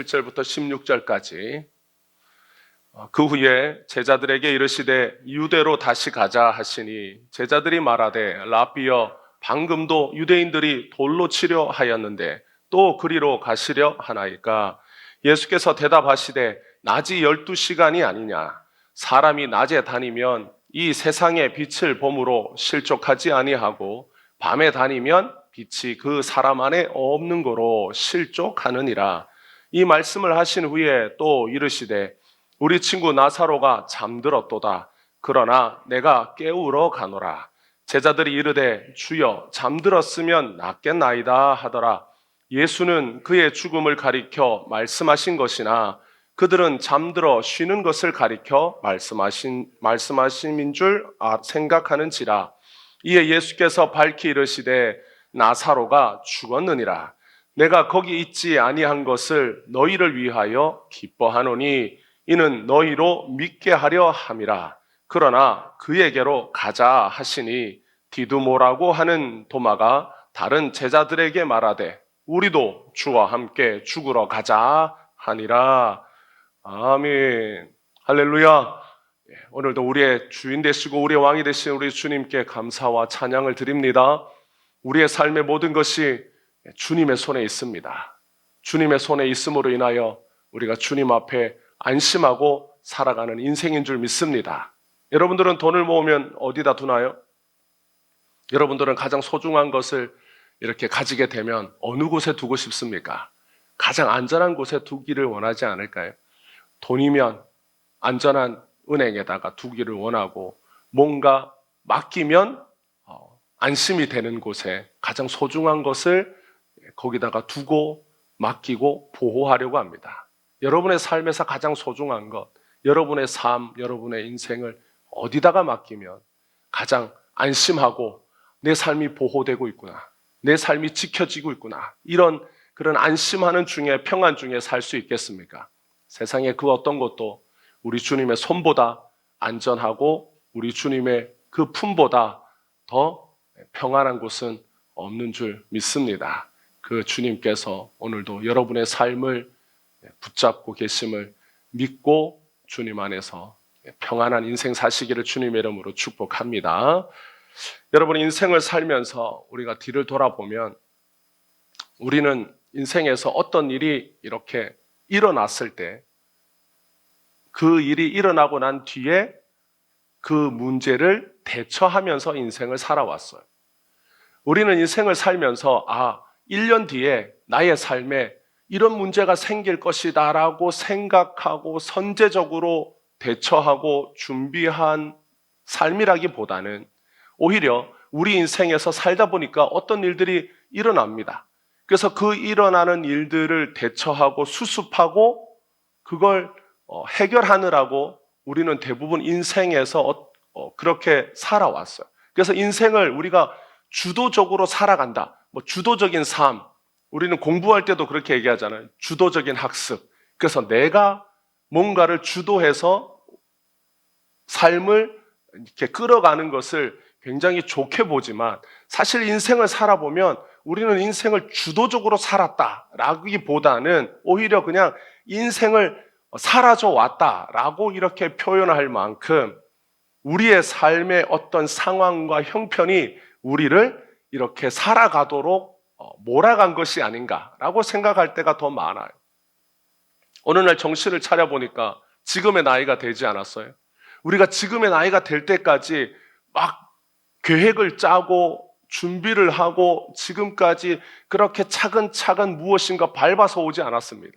1절부터 16절까지 그 후에 제자들에게 이르시되 유대로 다시 가자 하시니 제자들이 말하되 라비여 방금도 유대인들이 돌로 치려 하였는데 또 그리로 가시려 하나이까. 예수께서 대답하시되 낮이 12시간이 아니냐. 사람이 낮에 다니면 이 세상의 빛을 봄으로 실족하지 아니하고 밤에 다니면 빛이 그 사람 안에 없는 거로 실족하느니라. 이 말씀을 하신 후에 또 이르시되 우리 친구 나사로가 잠들었도다. 그러나 내가 깨우러 가노라. 제자들이 이르되 주여 잠들었으면 낫겠나이다 하더라. 예수는 그의 죽음을 가리켜 말씀하신 것이나 그들은 잠들어 쉬는 것을 가리켜 말씀하심인 줄 생각하는지라. 이에 예수께서 밝히 이르시되 나사로가 죽었느니라. 내가 거기 있지 아니한 것을 너희를 위하여 기뻐하노니 이는 너희로 믿게 하려 함이라. 그러나 그에게로 가자 하시니 디두모라고 하는 도마가 다른 제자들에게 말하되 우리도 주와 함께 죽으러 가자 하니라. 아멘. 할렐루야. 오늘도 우리의 주인 되시고 우리의 왕이 되신 우리 주님께 감사와 찬양을 드립니다. 우리의 삶의 모든 것이 주님의 손에 있습니다. 주님의 손에 있음으로 인하여 우리가 주님 앞에 안심하고 살아가는 인생인 줄 믿습니다. 여러분들은 돈을 모으면 어디다 두나요? 여러분들은 가장 소중한 것을 이렇게 가지게 되면 어느 곳에 두고 싶습니까? 가장 안전한 곳에 두기를 원하지 않을까요? 돈이면 안전한 은행에다가 두기를 원하고 뭔가 맡기면 안심이 되는 곳에 가장 소중한 것을 거기다가 두고 맡기고 보호하려고 합니다. 여러분의 삶에서 가장 소중한 것, 여러분의 삶, 여러분의 인생을 어디다가 맡기면 가장 안심하고 내 삶이 보호되고 있구나, 내 삶이 지켜지고 있구나, 이런 그런 안심하는 중에 평안 중에 살 수 있겠습니까? 세상에 그 어떤 것도 우리 주님의 손보다 안전하고 우리 주님의 그 품보다 더 평안한 곳은 없는 줄 믿습니다. 그 주님께서 오늘도 여러분의 삶을 붙잡고 계심을 믿고 주님 안에서 평안한 인생 사시기를 주님의 이름으로 축복합니다. 여러분, 인생을 살면서 우리가 뒤를 돌아보면 우리는 인생에서 어떤 일이 이렇게 일어났을 때 그 일이 일어나고 난 뒤에 그 문제를 대처하면서 인생을 살아왔어요. 우리는 인생을 살면서 1년 뒤에 나의 삶에 이런 문제가 생길 것이다 라고 생각하고 선제적으로 대처하고 준비한 삶이라기보다는 오히려 우리 인생에서 살다 보니까 어떤 일들이 일어납니다. 그래서 그 일어나는 일들을 대처하고 수습하고 그걸 해결하느라고 우리는 대부분 인생에서 그렇게 살아왔어요. 그래서 인생을 우리가 주도적으로 살아간다. 주도적인 삶. 우리는 공부할 때도 그렇게 얘기하잖아요. 주도적인 학습. 그래서 내가 뭔가를 주도해서 삶을 이렇게 끌어가는 것을 굉장히 좋게 보지만 사실 인생을 살아보면 우리는 인생을 주도적으로 살았다라기보다는 오히려 그냥 인생을 사라져 왔다라고 이렇게 표현할 만큼 우리의 삶의 어떤 상황과 형편이 우리를 이렇게 살아가도록 몰아간 것이 아닌가라고 생각할 때가 더 많아요. 어느 날 정신을 차려보니까 지금의 나이가 되지 않았어요. 우리가 지금의 나이가 될 때까지 막 계획을 짜고 준비를 하고 지금까지 그렇게 차근차근 무엇인가 밟아서 오지 않았습니다.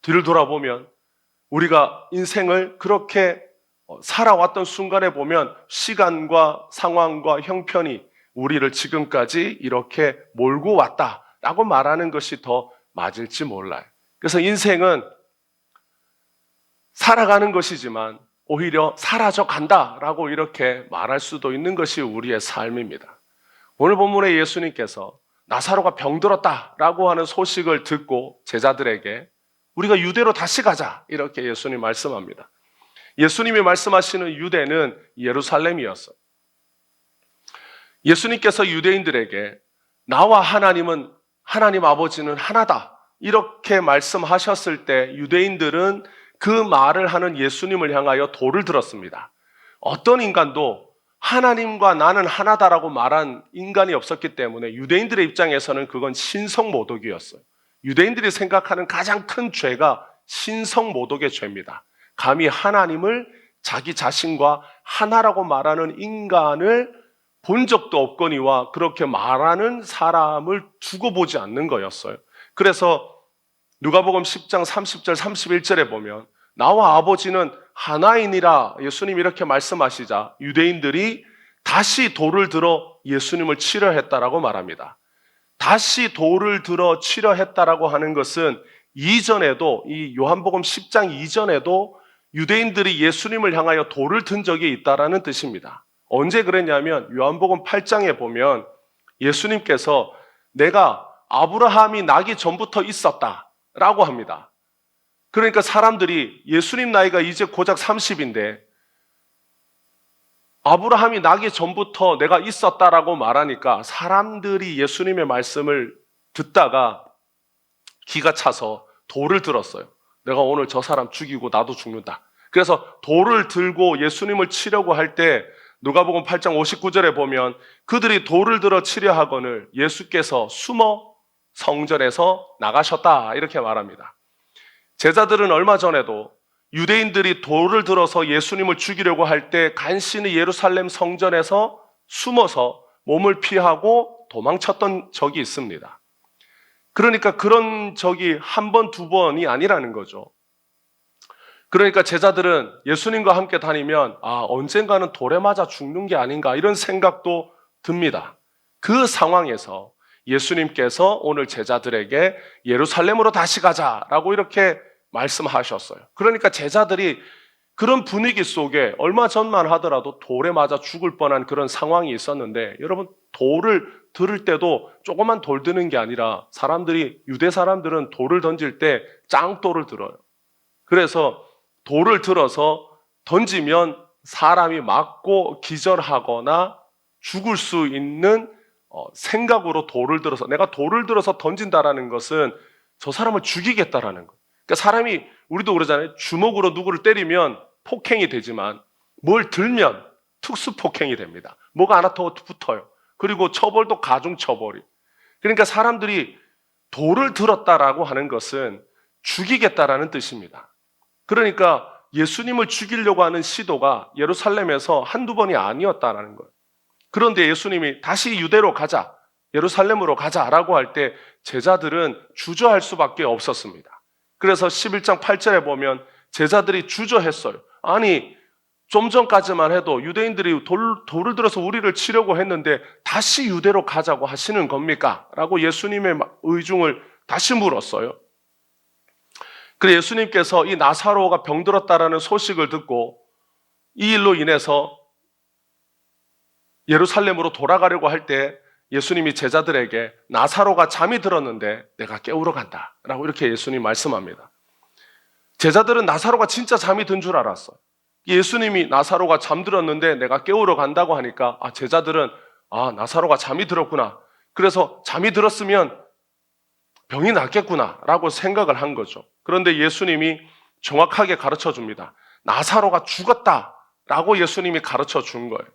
뒤를 돌아보면 우리가 인생을 그렇게 살아왔던 순간에 보면 시간과 상황과 형편이 우리를 지금까지 이렇게 몰고 왔다라고 말하는 것이 더 맞을지 몰라요. 그래서 인생은 살아가는 것이지만 오히려 사라져 간다라고 이렇게 말할 수도 있는 것이 우리의 삶입니다. 오늘 본문에 예수님께서 나사로가 병들었다라고 하는 소식을 듣고 제자들에게 우리가 유대로 다시 가자 이렇게 예수님 말씀합니다. 예수님이 말씀하시는 유대는 예루살렘이었어요. 예수님께서 유대인들에게 나와 하나님 아버지는 하나다 이렇게 말씀하셨을 때 유대인들은 그 말을 하는 예수님을 향하여 돌을 들었습니다. 어떤 인간도 하나님과 나는 하나다라고 말한 인간이 없었기 때문에 유대인들의 입장에서는 그건 신성모독이었어요. 유대인들이 생각하는 가장 큰 죄가 신성모독의 죄입니다. 감히 하나님을 자기 자신과 하나라고 말하는 인간을 본 적도 없거니와 그렇게 말하는 사람을 두고 보지 않는 거였어요. 그래서 누가복음 10장 30절 31절에 보면 나와 아버지는 하나이니라 예수님이 이렇게 말씀하시자 유대인들이 다시 돌을 들어 예수님을 치려 했다라고 말합니다. 다시 돌을 들어 치려 했다라고 하는 것은 이전에도 이 요한복음 10장 이전에도 유대인들이 예수님을 향하여 돌을 든 적이 있다라는 뜻입니다. 언제 그랬냐면 요한복음 8장에 보면 예수님께서 내가 아브라함이 나기 전부터 있었다라고 합니다. 그러니까 사람들이 예수님 나이가 이제 고작 30인데 아브라함이 나기 전부터 내가 있었다라고 말하니까 사람들이 예수님의 말씀을 듣다가 기가 차서 돌을 들었어요. 내가 오늘 저 사람 죽이고 나도 죽는다. 그래서 돌을 들고 예수님을 치려고 할 때 누가복음 8장 59절에 보면 그들이 돌을 들어 치려 하거늘 예수께서 숨어 성전에서 나가셨다 이렇게 말합니다. 제자들은 얼마 전에도 유대인들이 돌을 들어서 예수님을 죽이려고 할 때 간신히 예루살렘 성전에서 숨어서 몸을 피하고 도망쳤던 적이 있습니다. 그러니까 그런 적이 한 번, 두 번이 아니라는 거죠. 그러니까 제자들은 예수님과 함께 다니면 언젠가는 돌에 맞아 죽는 게 아닌가 이런 생각도 듭니다. 그 상황에서 예수님께서 오늘 제자들에게 예루살렘으로 다시 가자라고 이렇게 말씀하셨어요. 그러니까 제자들이 그런 분위기 속에 얼마 전만 하더라도 돌에 맞아 죽을 뻔한 그런 상황이 있었는데 여러분 돌을 들을 때도 조그만 돌 드는 게 아니라 유대 사람들은 돌을 던질 때 짱돌을 들어요. 그래서 돌을 들어서 던지면 사람이 맞고 기절하거나 죽을 수 있는 생각으로 돌을 들어서 내가 돌을 들어서 던진다라는 것은 저 사람을 죽이겠다라는 거예요. 그러니까 사람이 우리도 그러잖아요. 주먹으로 누구를 때리면 폭행이 되지만 뭘 들면 특수 폭행이 됩니다. 뭐가 하나 더 붙어요. 그리고 처벌도 가중 처벌이. 그러니까 사람들이 돌을 들었다라고 하는 것은 죽이겠다라는 뜻입니다. 그러니까 예수님을 죽이려고 하는 시도가 예루살렘에서 한두 번이 아니었다라는 거예요. 그런데 예수님이 다시 유대로 가자, 예루살렘으로 가자라고 할 때 제자들은 주저할 수밖에 없었습니다. 그래서 11장 8절에 보면 제자들이 주저했어요. 아니 좀 전까지만 해도 유대인들이 돌을 들어서 우리를 치려고 했는데 다시 유대로 가자고 하시는 겁니까? 라고 예수님의 의중을 다시 물었어요. 그래서 예수님께서 이 나사로가 병들었다라는 소식을 듣고 이 일로 인해서 예루살렘으로 돌아가려고 할 때 예수님이 제자들에게 나사로가 잠이 들었는데 내가 깨우러 간다 라고 이렇게 예수님 말씀합니다. 제자들은 나사로가 진짜 잠이 든 줄 알았어요. 예수님이 나사로가 잠들었는데 내가 깨우러 간다고 하니까 제자들은 나사로가 잠이 들었구나. 그래서 잠이 들었으면 병이 낫겠구나 라고 생각을 한 거죠. 그런데 예수님이 정확하게 가르쳐 줍니다. 나사로가 죽었다 라고 예수님이 가르쳐 준 거예요.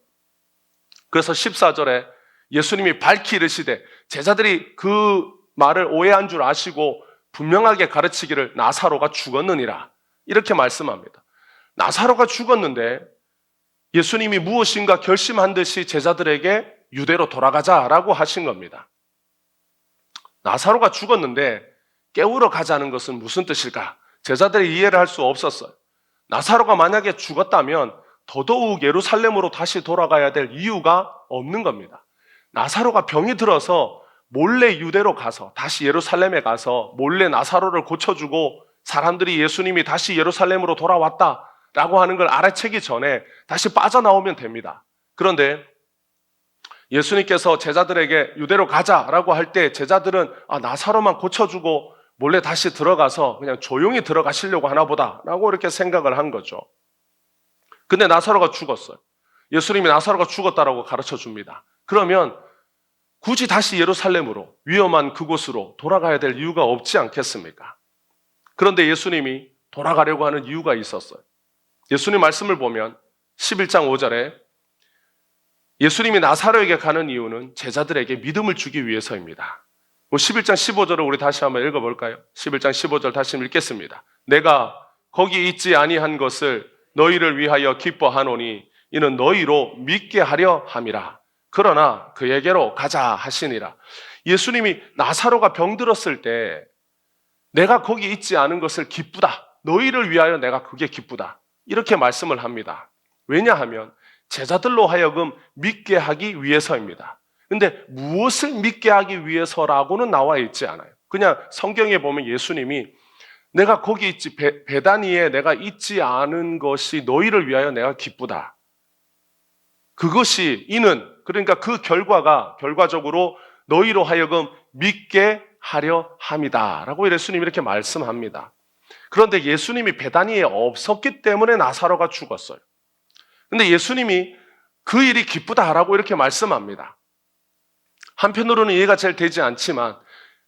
그래서 14절에 예수님이 밝히 이르시되 제자들이 그 말을 오해한 줄 아시고 분명하게 가르치기를 나사로가 죽었느니라 이렇게 말씀합니다. 나사로가 죽었는데 예수님이 무엇인가 결심한 듯이 제자들에게 유대로 돌아가자라고 하신 겁니다. 나사로가 죽었는데 깨우러 가자는 것은 무슨 뜻일까? 제자들이 이해를 할 수 없었어요. 나사로가 만약에 죽었다면 더더욱 예루살렘으로 다시 돌아가야 될 이유가 없는 겁니다. 나사로가 병이 들어서 몰래 유대로 가서 다시 예루살렘에 가서 몰래 나사로를 고쳐주고 사람들이 예수님이 다시 예루살렘으로 돌아왔다라고 하는 걸 알아채기 전에 다시 빠져나오면 됩니다. 그런데 예수님께서 제자들에게 유대로 가자라고 할 때 제자들은 나사로만 고쳐주고 몰래 다시 들어가서 그냥 조용히 들어가시려고 하나 보다라고 이렇게 생각을 한 거죠. 근데 나사로가 죽었어요. 예수님이 나사로가 죽었다라고 가르쳐 줍니다. 그러면 굳이 다시 예루살렘으로 위험한 그곳으로 돌아가야 될 이유가 없지 않겠습니까? 그런데 예수님이 돌아가려고 하는 이유가 있었어요. 예수님 말씀을 보면 11장 5절에 예수님이 나사로에게 가는 이유는 제자들에게 믿음을 주기 위해서입니다. 11장 15절을 우리 다시 한번 읽어볼까요? 11장 15절 다시 읽겠습니다. 내가 거기 있지 아니한 것을 너희를 위하여 기뻐하노니 이는 너희로 믿게 하려 함이라. 그러나 그에게로 가자 하시니라. 예수님이 나사로가 병들었을 때 내가 거기 있지 않은 것을 기쁘다. 너희를 위하여 내가 그게 기쁘다. 이렇게 말씀을 합니다. 왜냐하면 제자들로 하여금 믿게 하기 위해서입니다. 근데 무엇을 믿게 하기 위해서라고는 나와 있지 않아요. 그냥 성경에 보면 예수님이 내가 거기 있지, 베다니에 내가 있지 않은 것이 너희를 위하여 내가 기쁘다. 그것이 이는 그러니까 그 결과적으로 너희로 하여금 믿게 하려 함이다 라고 예수님이 이렇게 말씀합니다. 그런데 예수님이 베다니에 없었기 때문에 나사로가 죽었어요. 근데 예수님이 그 일이 기쁘다라고 이렇게 말씀합니다. 한편으로는 이해가 잘 되지 않지만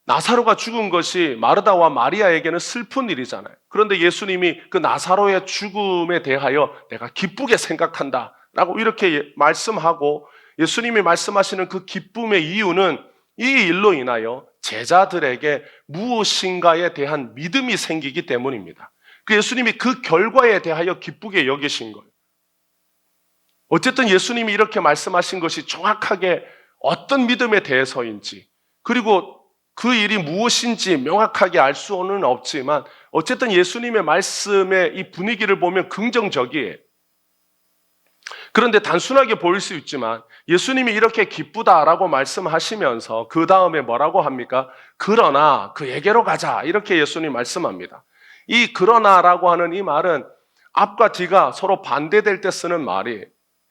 나사로가 죽은 것이 마르다와 마리아에게는 슬픈 일이잖아요. 그런데 예수님이 그 나사로의 죽음에 대하여 내가 기쁘게 생각한다 라고 이렇게 말씀하고 예수님이 말씀하시는 그 기쁨의 이유는 이 일로 인하여 제자들에게 무엇인가에 대한 믿음이 생기기 때문입니다. 그 예수님이 그 결과에 대하여 기쁘게 여기신 거예요. 어쨌든 예수님이 이렇게 말씀하신 것이 정확하게 어떤 믿음에 대해서인지 그리고 그 일이 무엇인지 명확하게 알 수는 없지만 어쨌든 예수님의 말씀의 이 분위기를 보면 긍정적이에요. 그런데 단순하게 보일 수 있지만 예수님이 이렇게 기쁘다라고 말씀하시면서 그 다음에 뭐라고 합니까? 그러나 그에게로 가자 이렇게 예수님 말씀합니다. 이 그러나라고 하는 이 말은 앞과 뒤가 서로 반대될 때 쓰는 말이에요.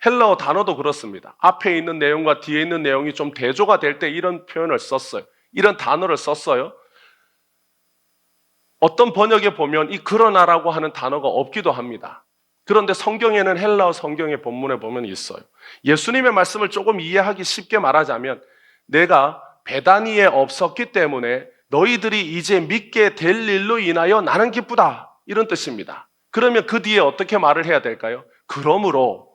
헬라어 단어도 그렇습니다. 앞에 있는 내용과 뒤에 있는 내용이 좀 대조가 될 때 이런 표현을 썼어요. 이런 단어를 썼어요. 어떤 번역에 보면 이 그러나라고 하는 단어가 없기도 합니다. 그런데 성경에는 헬라어 성경의 본문에 보면 있어요. 예수님의 말씀을 조금 이해하기 쉽게 말하자면 내가 베다니에 없었기 때문에 너희들이 이제 믿게 될 일로 인하여 나는 기쁘다. 이런 뜻입니다. 그러면 그 뒤에 어떻게 말을 해야 될까요? 그러므로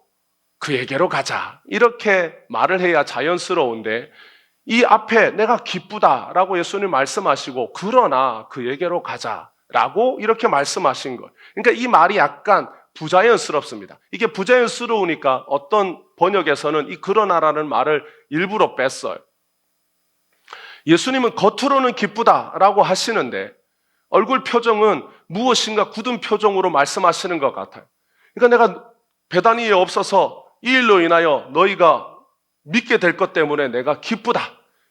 그에게로 가자. 이렇게 말을 해야 자연스러운데 이 앞에 내가 기쁘다라고 예수님 말씀하시고 그러나 그에게로 가자라고 이렇게 말씀하신 거예요. 그러니까 이 말이 약간 부자연스럽습니다. 이게 부자연스러우니까 어떤 번역에서는 이 그러나라는 말을 일부러 뺐어요. 예수님은 겉으로는 기쁘다라고 하시는데 얼굴 표정은 무엇인가 굳은 표정으로 말씀하시는 것 같아요. 그러니까 내가 베다니에 없어서 이 일로 인하여 너희가 믿게 될 것 때문에 내가 기쁘다.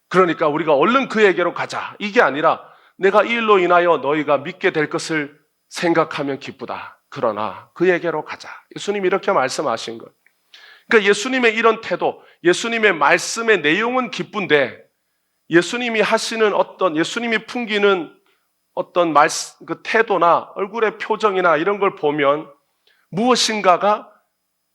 그러니까 우리가 얼른 그에게로 가자. 이게 아니라 내가 이 일로 인하여 너희가 믿게 될 것을 생각하면 기쁘다. 그러나 그에게로 가자. 예수님이 이렇게 말씀하신 거예요. 그러니까 예수님의 이런 태도, 예수님의 말씀의 내용은 기쁜데 예수님이 하시는 예수님이 풍기는 어떤 그 태도나 얼굴의 표정이나 이런 걸 보면 무엇인가가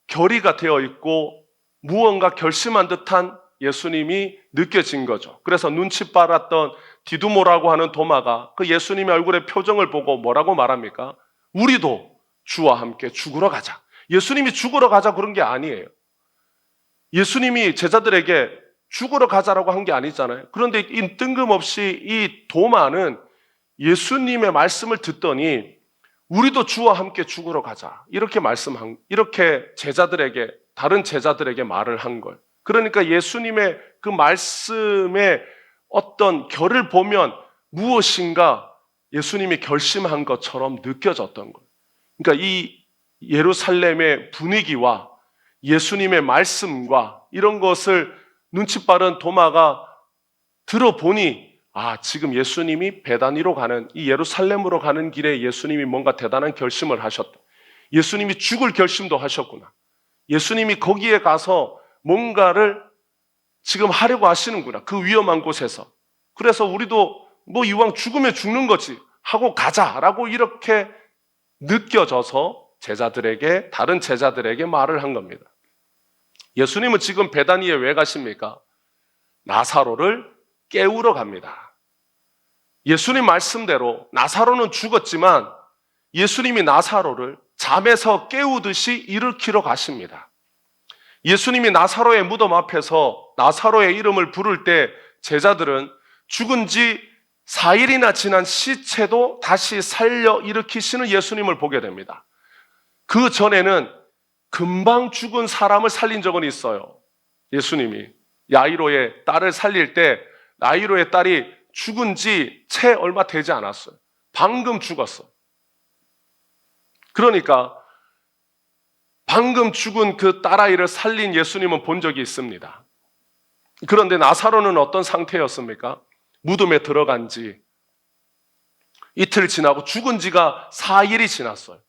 결의가 되어 있고 무언가 결심한 듯한 예수님이 느껴진 거죠. 그래서 눈치 빨았던 디두모라고 하는 도마가 그 예수님의 얼굴의 표정을 보고 뭐라고 말합니까? 우리도 주와 함께 죽으러 가자. 예수님이 죽으러 가자 그런 게 아니에요. 예수님이 제자들에게 죽으러 가자라고 한 게 아니잖아요. 그런데 이 뜬금없이 이 도마는 예수님의 말씀을 듣더니 우리도 주와 함께 죽으러 가자. 이렇게 다른 제자들에게 말을 한 거예요. 그러니까 예수님의 그 말씀의 어떤 결을 보면 무엇인가 예수님이 결심한 것처럼 느껴졌던 거예요. 그러니까 이 예루살렘의 분위기와 예수님의 말씀과 이런 것을 눈치 빠른 도마가 들어보니 지금 예수님이 베다니로 가는 이 예루살렘으로 가는 길에 예수님이 뭔가 대단한 결심을 하셨다. 예수님이 죽을 결심도 하셨구나. 예수님이 거기에 가서 뭔가를 지금 하려고 하시는구나. 그 위험한 곳에서. 그래서 우리도 뭐 이왕 죽으면 죽는 거지 하고 가자라고 이렇게 느껴져서 다른 제자들에게 말을 한 겁니다. 예수님은 지금 베다니에 왜 가십니까? 나사로를 깨우러 갑니다. 예수님 말씀대로 나사로는 죽었지만 예수님이 나사로를 잠에서 깨우듯이 일으키러 가십니다. 예수님이 나사로의 무덤 앞에서 나사로의 이름을 부를 때 제자들은 죽은 지 4일이나 지난 시체도 다시 살려 일으키시는 예수님을 보게 됩니다. 그 전에는 금방 죽은 사람을 살린 적은 있어요. 예수님이 야이로의 딸을 살릴 때 야이로의 딸이 죽은 지 채 얼마 되지 않았어요. 방금 죽었어. 그러니까 방금 죽은 그 딸아이를 살린 예수님은 본 적이 있습니다. 그런데 나사로는 어떤 상태였습니까? 무덤에 들어간 지 이틀 지나고 죽은 지가 4일이 지났어요.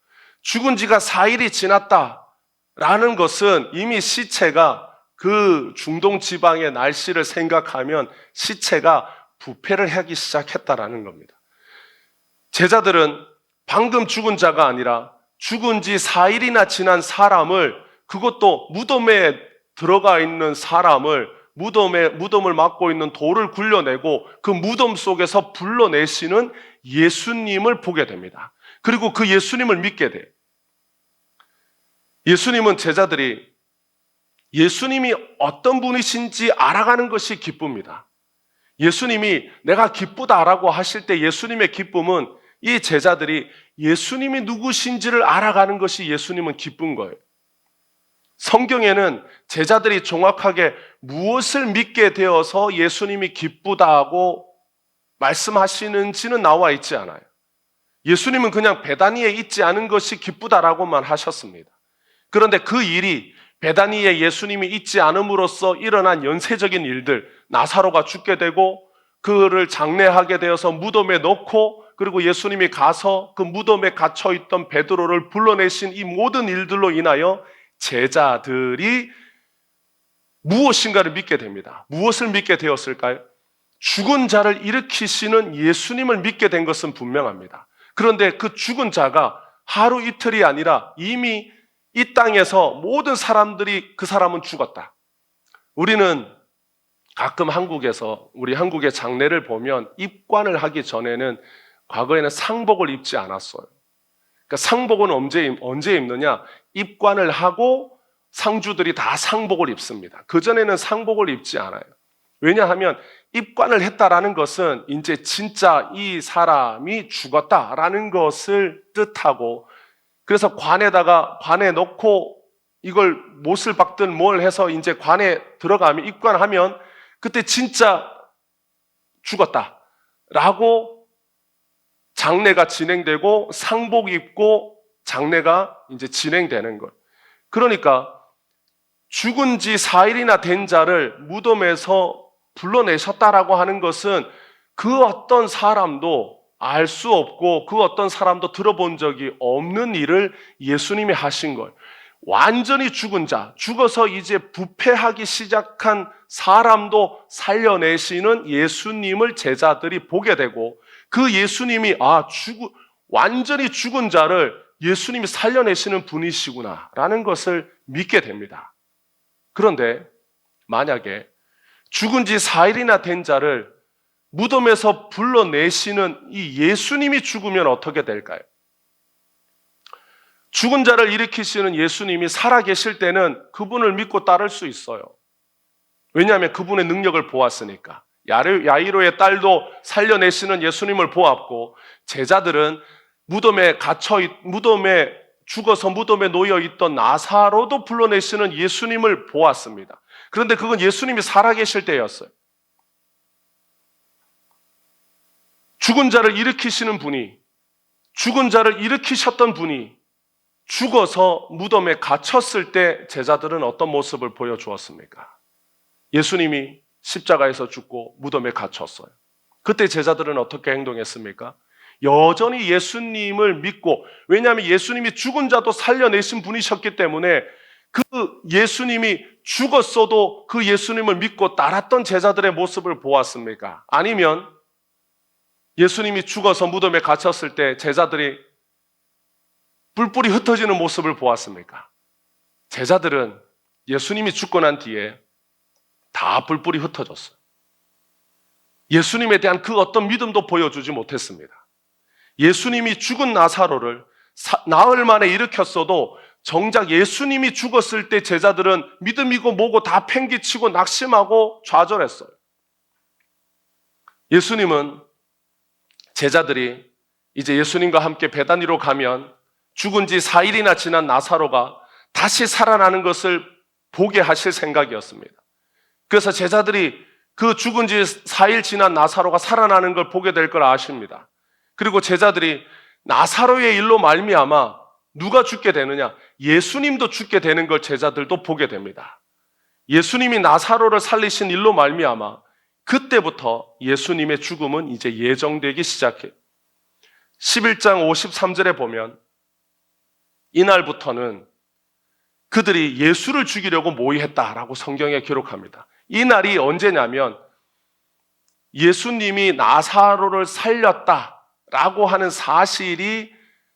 죽은 지가 4일이 지났다라는 것은 이미 시체가 그 중동 지방의 날씨를 생각하면 시체가 부패를 하기 시작했다라는 겁니다. 제자들은 방금 죽은 자가 아니라 죽은 지 4일이나 지난 사람을, 그것도 무덤에 들어가 있는 사람을 무덤을 막고 있는 돌을 굴려내고 그 무덤 속에서 불러내시는 예수님을 보게 됩니다. 그리고 그 예수님을 믿게 돼요. 예수님은 제자들이 예수님이 어떤 분이신지 알아가는 것이 기쁩니다. 예수님이 내가 기쁘다라고 하실 때 예수님의 기쁨은 이 제자들이 예수님이 누구신지를 알아가는 것이 예수님은 기쁜 거예요. 성경에는 제자들이 정확하게 무엇을 믿게 되어서 예수님이 기쁘다고 말씀하시는지는 나와 있지 않아요. 예수님은 그냥 베다니에 있지 않은 것이 기쁘다라고만 하셨습니다. 그런데 그 일이 베다니에 예수님이 있지 않음으로써 일어난 연쇄적인 일들, 나사로가 죽게 되고 그를 장례하게 되어서 무덤에 넣고 그리고 예수님이 가서 그 무덤에 갇혀있던 베드로를 불러내신 이 모든 일들로 인하여 제자들이 무엇인가를 믿게 됩니다. 무엇을 믿게 되었을까요? 죽은 자를 일으키시는 예수님을 믿게 된 것은 분명합니다. 그런데 그 죽은 자가 하루 이틀이 아니라 이미 이 땅에서 모든 사람들이 그 사람은 죽었다. 우리는 가끔 한국에서 우리 한국의 장례를 보면 입관을 하기 전에는 과거에는 상복을 입지 않았어요. 그러니까 상복은 언제 입느냐? 입관을 하고 상주들이 다 상복을 입습니다. 그전에는 상복을 입지 않아요. 왜냐하면 입관을 했다라는 것은 이제 진짜 이 사람이 죽었다라는 것을 뜻하고, 그래서 관에 넣고 이걸 못을 박든 뭘 해서 이제 관에 들어가면, 입관하면 그때 진짜 죽었다라고 장례가 진행되고 상복 입고 장례가 이제 진행되는 것. 그러니까 죽은 지 4일이나 된 자를 무덤에서 불러내셨다라고 하는 것은 그 어떤 사람도 알 수 없고 그 어떤 사람도 들어본 적이 없는 일을 예수님이 하신 거예요. 완전히 죽은 자, 죽어서 이제 부패하기 시작한 사람도 살려내시는 예수님을 제자들이 보게 되고, 그 예수님이 완전히 죽은 자를 예수님이 살려내시는 분이시구나 라는 것을 믿게 됩니다. 그런데 만약에 죽은 지 4일이나 된 자를 무덤에서 불러내시는 이 예수님이 죽으면 어떻게 될까요? 죽은 자를 일으키시는 예수님이 살아계실 때는 그분을 믿고 따를 수 있어요. 왜냐하면 그분의 능력을 보았으니까. 야이로의 딸도 살려내시는 예수님을 보았고, 제자들은 무덤에 죽어서 무덤에 놓여있던 나사로도 불러내시는 예수님을 보았습니다. 그런데 그건 예수님이 살아계실 때였어요. 죽은 자를 일으키시는 분이, 죽은 자를 일으키셨던 분이 죽어서 무덤에 갇혔을 때 제자들은 어떤 모습을 보여주었습니까? 예수님이 십자가에서 죽고 무덤에 갇혔어요. 그때 제자들은 어떻게 행동했습니까? 여전히 예수님을 믿고, 왜냐하면 예수님이 죽은 자도 살려내신 분이셨기 때문에 그 예수님이 죽었어도 그 예수님을 믿고 따랐던 제자들의 모습을 보았습니까? 아니면 예수님이 죽어서 무덤에 갇혔을 때 제자들이 뿔뿔이 흩어지는 모습을 보았습니까? 제자들은 예수님이 죽고 난 뒤에 다 뿔뿔이 흩어졌어요. 예수님에 대한 그 어떤 믿음도 보여주지 못했습니다. 예수님이 죽은 나사로를 나흘 만에 일으켰어도 정작 예수님이 죽었을 때 제자들은 믿음이고 뭐고 다 팽개치고 낙심하고 좌절했어요. 예수님은 제자들이 이제 예수님과 함께 베다니로 가면 죽은 지 4일이나 지난 나사로가 다시 살아나는 것을 보게 하실 생각이었습니다. 그래서 제자들이 그 죽은 지 4일 지난 나사로가 살아나는 걸 보게 될 걸 아십니다. 그리고 제자들이 나사로의 일로 말미암아 누가 죽게 되느냐? 예수님도 죽게 되는 걸 제자들도 보게 됩니다. 예수님이 나사로를 살리신 일로 말미암아 그때부터 예수님의 죽음은 이제 예정되기 시작해요. 11장 53절에 보면 이날부터는 그들이 예수를 죽이려고 모의했다라고 성경에 기록합니다. 이 날이 언제냐면 예수님이 나사로를 살렸다라고 하는 사실이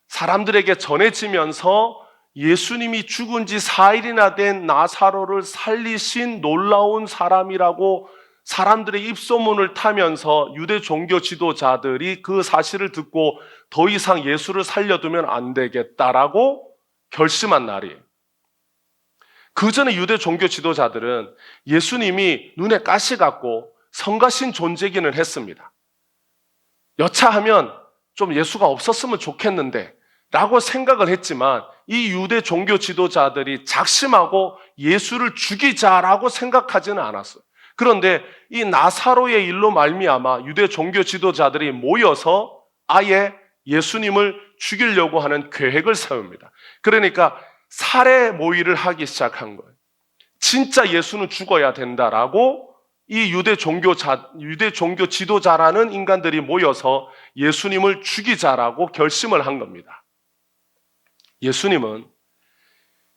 사람들에게 전해지면서 예수님이 죽은 지 4일이나 된 나사로를 살리신 놀라운 사람이라고 사람들의 입소문을 타면서 유대 종교 지도자들이 그 사실을 듣고 더 이상 예수를 살려두면 안 되겠다라고 결심한 날이에요. 그 전에 유대 종교 지도자들은 예수님이 눈에 가시 같고 성가신 존재기는 했습니다. 여차하면 좀 예수가 없었으면 좋겠는데 라고 생각을 했지만 이 유대 종교 지도자들이 작심하고 예수를 죽이자라고 생각하지는 않았어요. 그런데 이 나사로의 일로 말미암아 유대 종교 지도자들이 모여서 아예 예수님을 죽이려고 하는 계획을 세웁니다. 그러니까 살해 모의를 하기 시작한 거예요. 진짜 예수는 죽어야 된다라고 이 유대 종교 지도자라는 인간들이 모여서 예수님을 죽이자라고 결심을 한 겁니다. 예수님은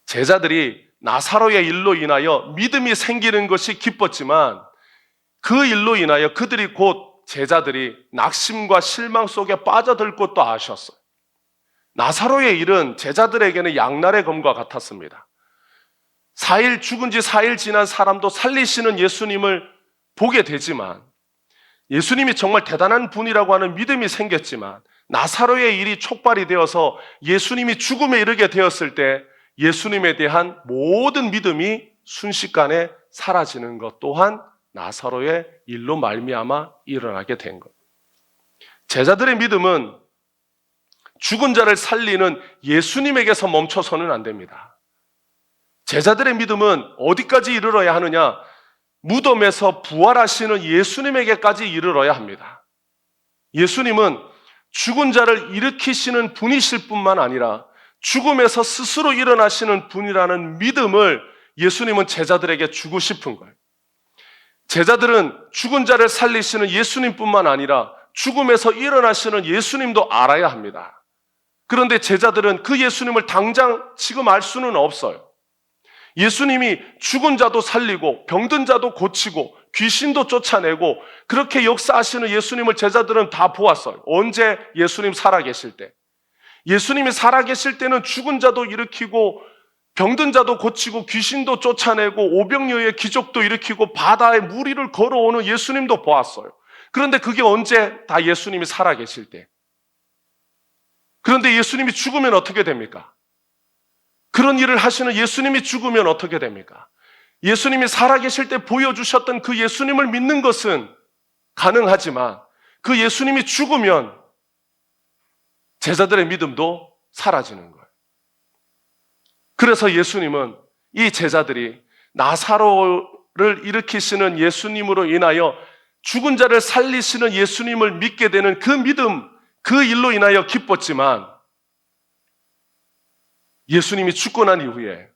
제자들이 나사로의 일로 인하여 믿음이 생기는 것이 기뻤지만 그 일로 인하여 그들이 곧 제자들이 낙심과 실망 속에 빠져들 것도 아셨어요. 나사로의 일은 제자들에게는 양날의 검과 같았습니다. 죽은 지 4일 지난 사람도 살리시는 예수님을 보게 되지만 예수님이 정말 대단한 분이라고 하는 믿음이 생겼지만 나사로의 일이 촉발이 되어서 예수님이 죽음에 이르게 되었을 때 예수님에 대한 모든 믿음이 순식간에 사라지는 것 또한 나사로의 일로 말미암아 일어나게 된 것. 제자들의 믿음은 죽은 자를 살리는 예수님에게서 멈춰서는 안 됩니다. 제자들의 믿음은 어디까지 이르러야 하느냐? 무덤에서 부활하시는 예수님에게까지 이르러야 합니다. 예수님은 죽은 자를 일으키시는 분이실 뿐만 아니라 죽음에서 스스로 일어나시는 분이라는 믿음을 예수님은 제자들에게 주고 싶은 거예요. 제자들은 죽은 자를 살리시는 예수님뿐만 아니라 죽음에서 일어나시는 예수님도 알아야 합니다. 그런데 제자들은 그 예수님을 당장 지금 알 수는 없어요. 예수님이 죽은 자도 살리고 병든 자도 고치고 귀신도 쫓아내고 그렇게 역사하시는 예수님을 제자들은 다 보았어요. 언제? 예수님 살아계실 때. 예수님이 살아계실 때는 죽은 자도 일으키고 병든 자도 고치고 귀신도 쫓아내고 오병이어의 기적도 일으키고 바다에 물 위를 걸어오는 예수님도 보았어요. 그런데 그게 언제? 다 예수님이 살아계실 때. 그런데 예수님이 죽으면 어떻게 됩니까? 그런 일을 하시는 예수님이 죽으면 어떻게 됩니까? 예수님이 살아계실 때 보여주셨던 그 예수님을 믿는 것은 가능하지만 그 예수님이 죽으면 제자들의 믿음도 사라지는 거예요. 그래서 예수님은 이 제자들이 나사로를 일으키시는 예수님으로 인하여 죽은 자를 살리시는 예수님을 믿게 되는 그 믿음, 그 일로 인하여 기뻤지만 예수님이 죽고 난 이후에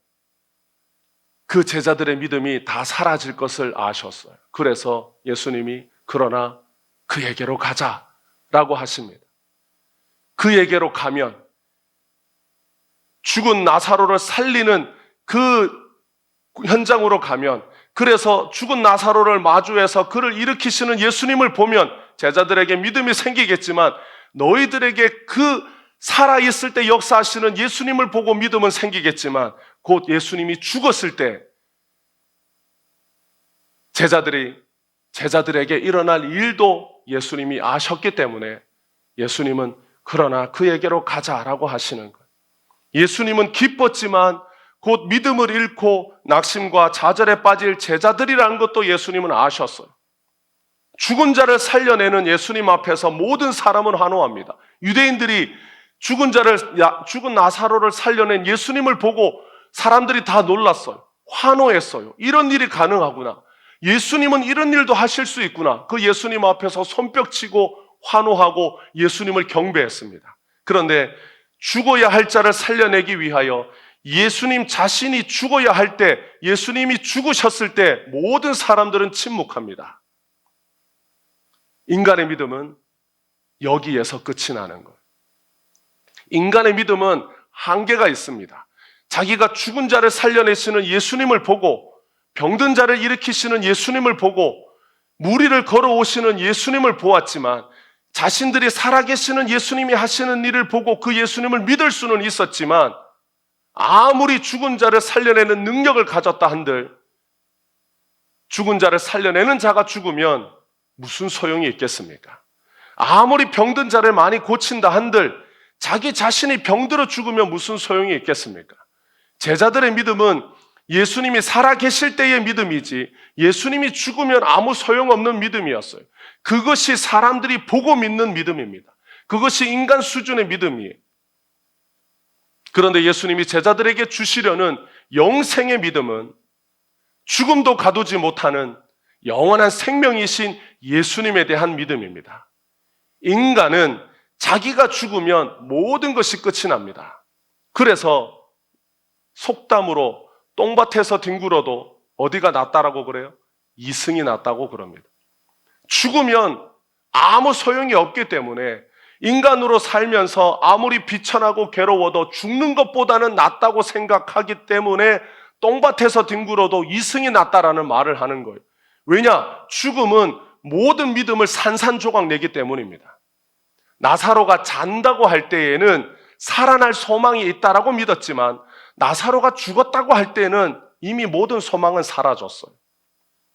그 제자들의 믿음이 다 사라질 것을 아셨어요. 그래서 예수님이 그러나 그에게로 가자라고 하십니다. 그에게로 가면 죽은 나사로를 살리는 그 현장으로 가면 그래서 죽은 나사로를 마주해서 그를 일으키시는 예수님을 보면 제자들에게 믿음이 생기겠지만 너희들에게 그 살아있을 때 역사하시는 예수님을 보고 믿음은 생기겠지만 곧 예수님이 죽었을 때 제자들이 제자들에게 일어날 일도 예수님이 아셨기 때문에 예수님은 그러나 그에게로 가자라고 하시는 거예요. 예수님은 기뻤지만 곧 믿음을 잃고 낙심과 좌절에 빠질 제자들이라는 것도 예수님은 아셨어요. 죽은 자를 살려내는 예수님 앞에서 모든 사람은 환호합니다. 유대인들이 죽은 나사로를 살려낸 예수님을 보고 사람들이 다 놀랐어요. 환호했어요. 이런 일이 가능하구나. 예수님은 이런 일도 하실 수 있구나. 그 예수님 앞에서 손뼉치고 환호하고 예수님을 경배했습니다. 그런데 죽어야 할 자를 살려내기 위하여 예수님 자신이 죽어야 할 때, 예수님이 죽으셨을 때 모든 사람들은 침묵합니다. 인간의 믿음은 여기에서 끝이 나는 거예요. 인간의 믿음은 한계가 있습니다. 자기가 죽은 자를 살려내시는 예수님을 보고, 병든 자를 일으키시는 예수님을 보고, 무리를 걸어오시는 예수님을 보았지만 자신들이 살아계시는 예수님이 하시는 일을 보고 그 예수님을 믿을 수는 있었지만 아무리 죽은 자를 살려내는 능력을 가졌다 한들 죽은 자를 살려내는 자가 죽으면 무슨 소용이 있겠습니까? 아무리 병든 자를 많이 고친다 한들 자기 자신이 병들어 죽으면 무슨 소용이 있겠습니까? 제자들의 믿음은 예수님이 살아계실 때의 믿음이지 예수님이 죽으면 아무 소용없는 믿음이었어요. 그것이 사람들이 보고 믿는 믿음입니다. 그것이 인간 수준의 믿음이에요. 그런데 예수님이 제자들에게 주시려는 영생의 믿음은 죽음도 가두지 못하는 영원한 생명이신 예수님에 대한 믿음입니다. 인간은 자기가 죽으면 모든 것이 끝이 납니다. 그래서 속담으로 똥밭에서 뒹굴어도 어디가 낫다라고 그래요? 이승이 낫다고 그럽니다. 죽으면 아무 소용이 없기 때문에 인간으로 살면서 아무리 비천하고 괴로워도 죽는 것보다는 낫다고 생각하기 때문에 똥밭에서 뒹굴어도 이승이 낫다라는 말을 하는 거예요. 왜냐? 죽음은 모든 믿음을 산산조각 내기 때문입니다. 나사로가 잔다고 할 때에는 살아날 소망이 있다라고 믿었지만 나사로가 죽었다고 할 때는 이미 모든 소망은 사라졌어요.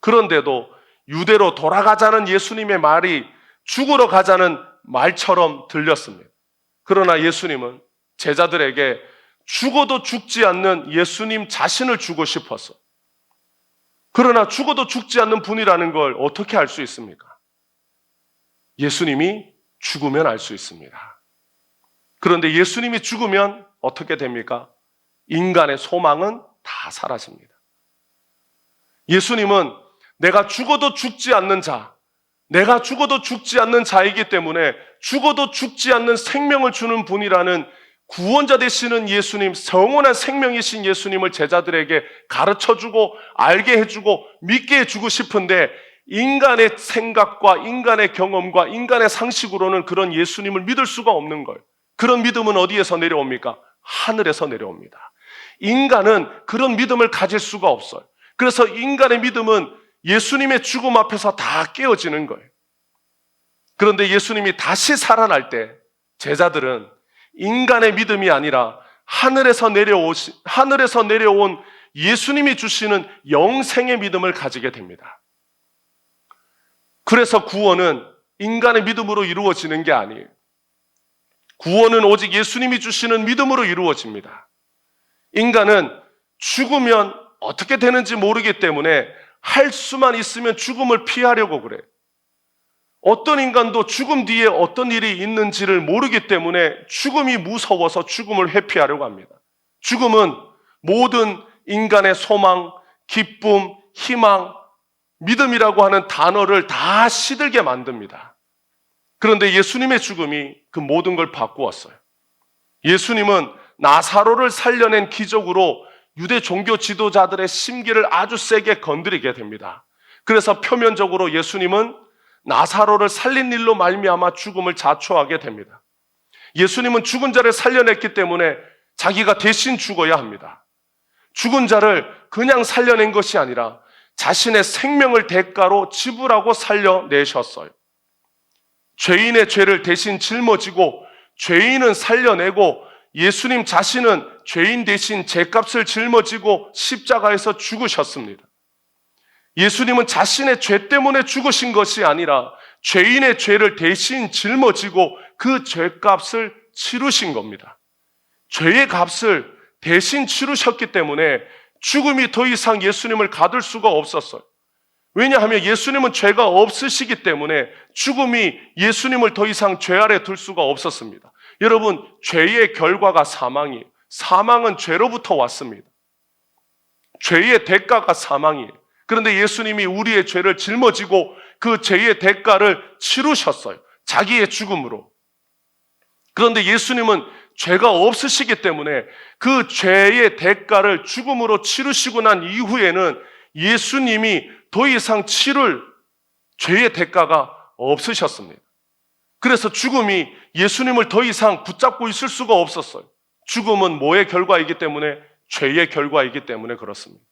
그런데도 유대로 돌아가자는 예수님의 말이 죽으러 가자는 말처럼 들렸습니다. 그러나 예수님은 제자들에게 죽어도 죽지 않는 예수님 자신을 주고 싶었어요. 그러나 죽어도 죽지 않는 분이라는 걸 어떻게 알 수 있습니까? 예수님이 죽으면 알 수 있습니다. 그런데 예수님이 죽으면 어떻게 됩니까? 인간의 소망은 다 사라집니다. 예수님은 내가 죽어도 죽지 않는 자, 내가 죽어도 죽지 않는 자이기 때문에 죽어도 죽지 않는 생명을 주는 분이라는 구원자 되시는 예수님, 영원한 생명이신 예수님을 제자들에게 가르쳐주고 알게 해주고 믿게 해주고 싶은데 인간의 생각과 인간의 경험과 인간의 상식으로는 그런 예수님을 믿을 수가 없는 거예요. 그런 믿음은 어디에서 내려옵니까? 하늘에서 내려옵니다. 인간은 그런 믿음을 가질 수가 없어요. 그래서 인간의 믿음은 예수님의 죽음 앞에서 다 깨어지는 거예요. 그런데 예수님이 다시 살아날 때 제자들은 인간의 믿음이 아니라 하늘에서 내려온 예수님이 주시는 영생의 믿음을 가지게 됩니다. 그래서 구원은 인간의 믿음으로 이루어지는 게 아니에요. 구원은 오직 예수님이 주시는 믿음으로 이루어집니다. 인간은 죽으면 어떻게 되는지 모르기 때문에 할 수만 있으면 죽음을 피하려고 그래요. 어떤 인간도 죽음 뒤에 어떤 일이 있는지를 모르기 때문에 죽음이 무서워서 죽음을 회피하려고 합니다. 죽음은 모든 인간의 소망, 기쁨, 희망, 믿음이라고 하는 단어를 다 시들게 만듭니다. 그런데 예수님의 죽음이 그 모든 걸 바꾸었어요. 예수님은 나사로를 살려낸 기적으로 유대 종교 지도자들의 심기를 아주 세게 건드리게 됩니다. 그래서 표면적으로 예수님은 나사로를 살린 일로 말미암아 죽음을 자초하게 됩니다. 예수님은 죽은 자를 살려냈기 때문에 자기가 대신 죽어야 합니다. 죽은 자를 그냥 살려낸 것이 아니라 자신의 생명을 대가로 지불하고 살려내셨어요. 죄인의 죄를 대신 짊어지고 죄인은 살려내고 예수님 자신은 죄인 대신 죄값을 짊어지고 십자가에서 죽으셨습니다. 예수님은 자신의 죄 때문에 죽으신 것이 아니라 죄인의 죄를 대신 짊어지고 그 죄값을 치르신 겁니다. 죄의 값을 대신 치르셨기 때문에 죽음이 더 이상 예수님을 가둘 수가 없었어요. 왜냐하면 예수님은 죄가 없으시기 때문에 죽음이 예수님을 더 이상 죄 아래 둘 수가 없었습니다. 여러분, 죄의 결과가 사망이에요. 사망은 죄로부터 왔습니다. 죄의 대가가 사망이에요. 그런데 예수님이 우리의 죄를 짊어지고 그 죄의 대가를 치르셨어요. 자기의 죽음으로. 그런데 예수님은 죄가 없으시기 때문에 그 죄의 대가를 죽음으로 치르시고 난 이후에는 예수님이 더 이상 치를 죄의 대가가 없으셨습니다. 그래서 죽음이 예수님을 더 이상 붙잡고 있을 수가 없었어요. 죽음은 뭐의 결과이기 때문에? 죄의 결과이기 때문에 그렇습니다.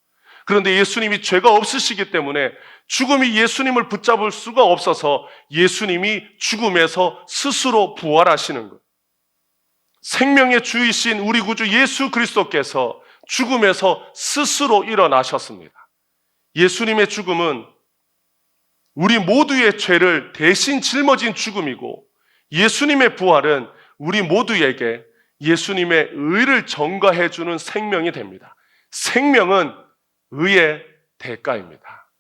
그런데 예수님이 죄가 없으시기 때문에 죽음이 예수님을 붙잡을 수가 없어서 예수님이 죽음에서 스스로 부활하시는 거예요. 생명의 주이신 우리 구주 예수 그리스도께서 죽음에서 스스로 일어나셨습니다. 예수님의 죽음은 우리 모두의 죄를 대신 짊어진 죽음이고, 예수님의 부활은 우리 모두에게 예수님의 의를 전가해 주는 생명이 됩니다. 생명은 의의 대가입니다.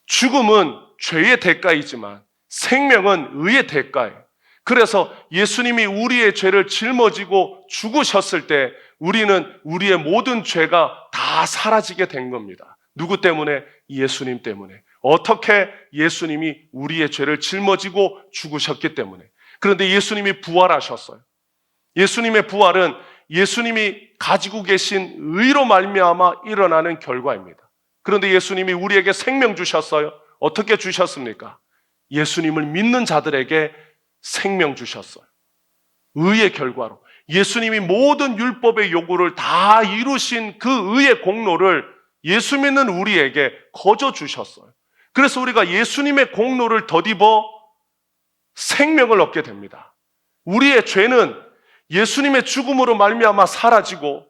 죽음은 죄의 대가이지만 생명은 의의 대가예요. 그래서 예수님이 우리의 죄를 짊어지고 죽으셨을 때 우리는 우리의 모든 죄가 다 사라지게 된 겁니다. 누구 때문에? 예수님 때문에. 어떻게? 예수님이 우리의 죄를 짊어지고 죽으셨기 때문에. 그런데 예수님이 부활하셨어요. 예수님의 부활은 예수님이 가지고 계신 의로 말미암아 일어나는 결과입니다. 그런데 예수님이 우리에게 생명 주셨어요. 어떻게 주셨습니까? 예수님을 믿는 자들에게 생명 주셨어요. 의의 결과로. 예수님이 모든 율법의 요구를 다 이루신 그 의의 공로를 예수 믿는 우리에게 거저 주셨어요. 그래서 우리가 예수님의 공로를 덧입어 생명을 얻게 됩니다. 우리의 죄는 예수님의 죽음으로 말미암아 사라지고,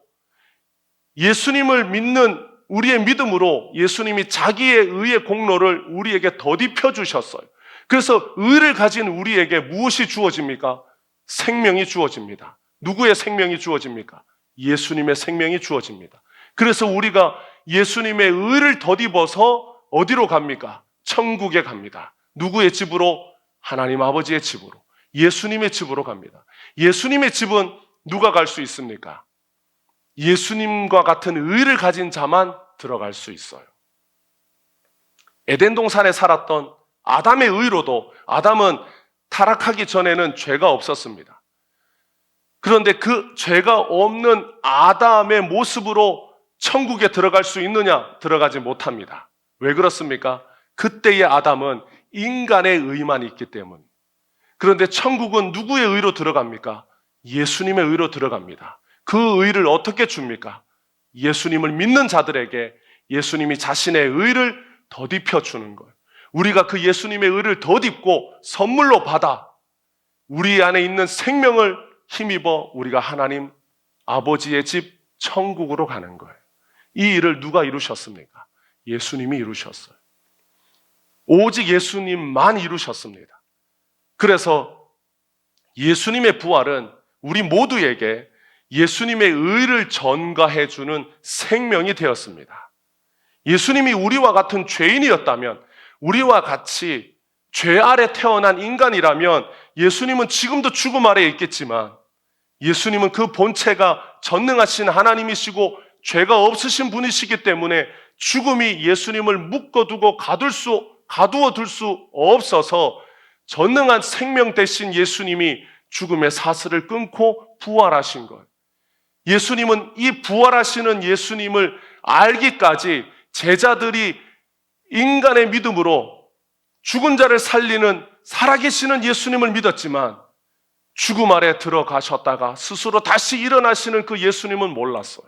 예수님을 믿는 우리의 믿음으로 예수님이 자기의 의의 공로를 우리에게 덧입혀 주셨어요. 그래서 의를 가진 우리에게 무엇이 주어집니까? 생명이 주어집니다. 누구의 생명이 주어집니까? 예수님의 생명이 주어집니다. 그래서 우리가 예수님의 의를 덧입어서 어디로 갑니까? 천국에 갑니다. 누구의 집으로? 하나님 아버지의 집으로. 예수님의 집으로 갑니다. 예수님의 집은 누가 갈 수 있습니까? 예수님과 같은 의를 가진 자만 들어갈 수 있어요. 에덴 동산에 살았던 아담의 의로도, 아담은 타락하기 전에는 죄가 없었습니다. 그런데 그 죄가 없는 아담의 모습으로 천국에 들어갈 수 있느냐? 들어가지 못합니다. 왜 그렇습니까? 그때의 아담은 인간의 의만 있기 때문. 그런데 천국은 누구의 의로 들어갑니까? 예수님의 의로 들어갑니다. 그 의를 어떻게 줍니까? 예수님을 믿는 자들에게 예수님이 자신의 의를 덧입혀 주는 거예요. 우리가 그 예수님의 의를 덧입고 선물로 받아 우리 안에 있는 생명을 힘입어 우리가 하나님 아버지의 집 천국으로 가는 거예요. 이 일을 누가 이루셨습니까? 예수님이 이루셨어요. 오직 예수님만 이루셨습니다. 그래서 예수님의 부활은 우리 모두에게 예수님의 의를 전가해 주는 생명이 되었습니다. 예수님이 우리와 같은 죄인이었다면, 우리와 같이 죄 아래 태어난 인간이라면 예수님은 지금도 죽음 아래에 있겠지만, 예수님은 그 본체가 전능하신 하나님이시고 죄가 없으신 분이시기 때문에 죽음이 예수님을 묶어두고 가두어 둘 수 없어서 전능한 생명 대신 예수님이 죽음의 사슬을 끊고 부활하신 것. 예수님은 이 부활하시는 예수님을 알기까지 제자들이 인간의 믿음으로 죽은 자를 살리는 살아계시는 예수님을 믿었지만, 죽음 아래 들어가셨다가 스스로 다시 일어나시는 그 예수님은 몰랐어요.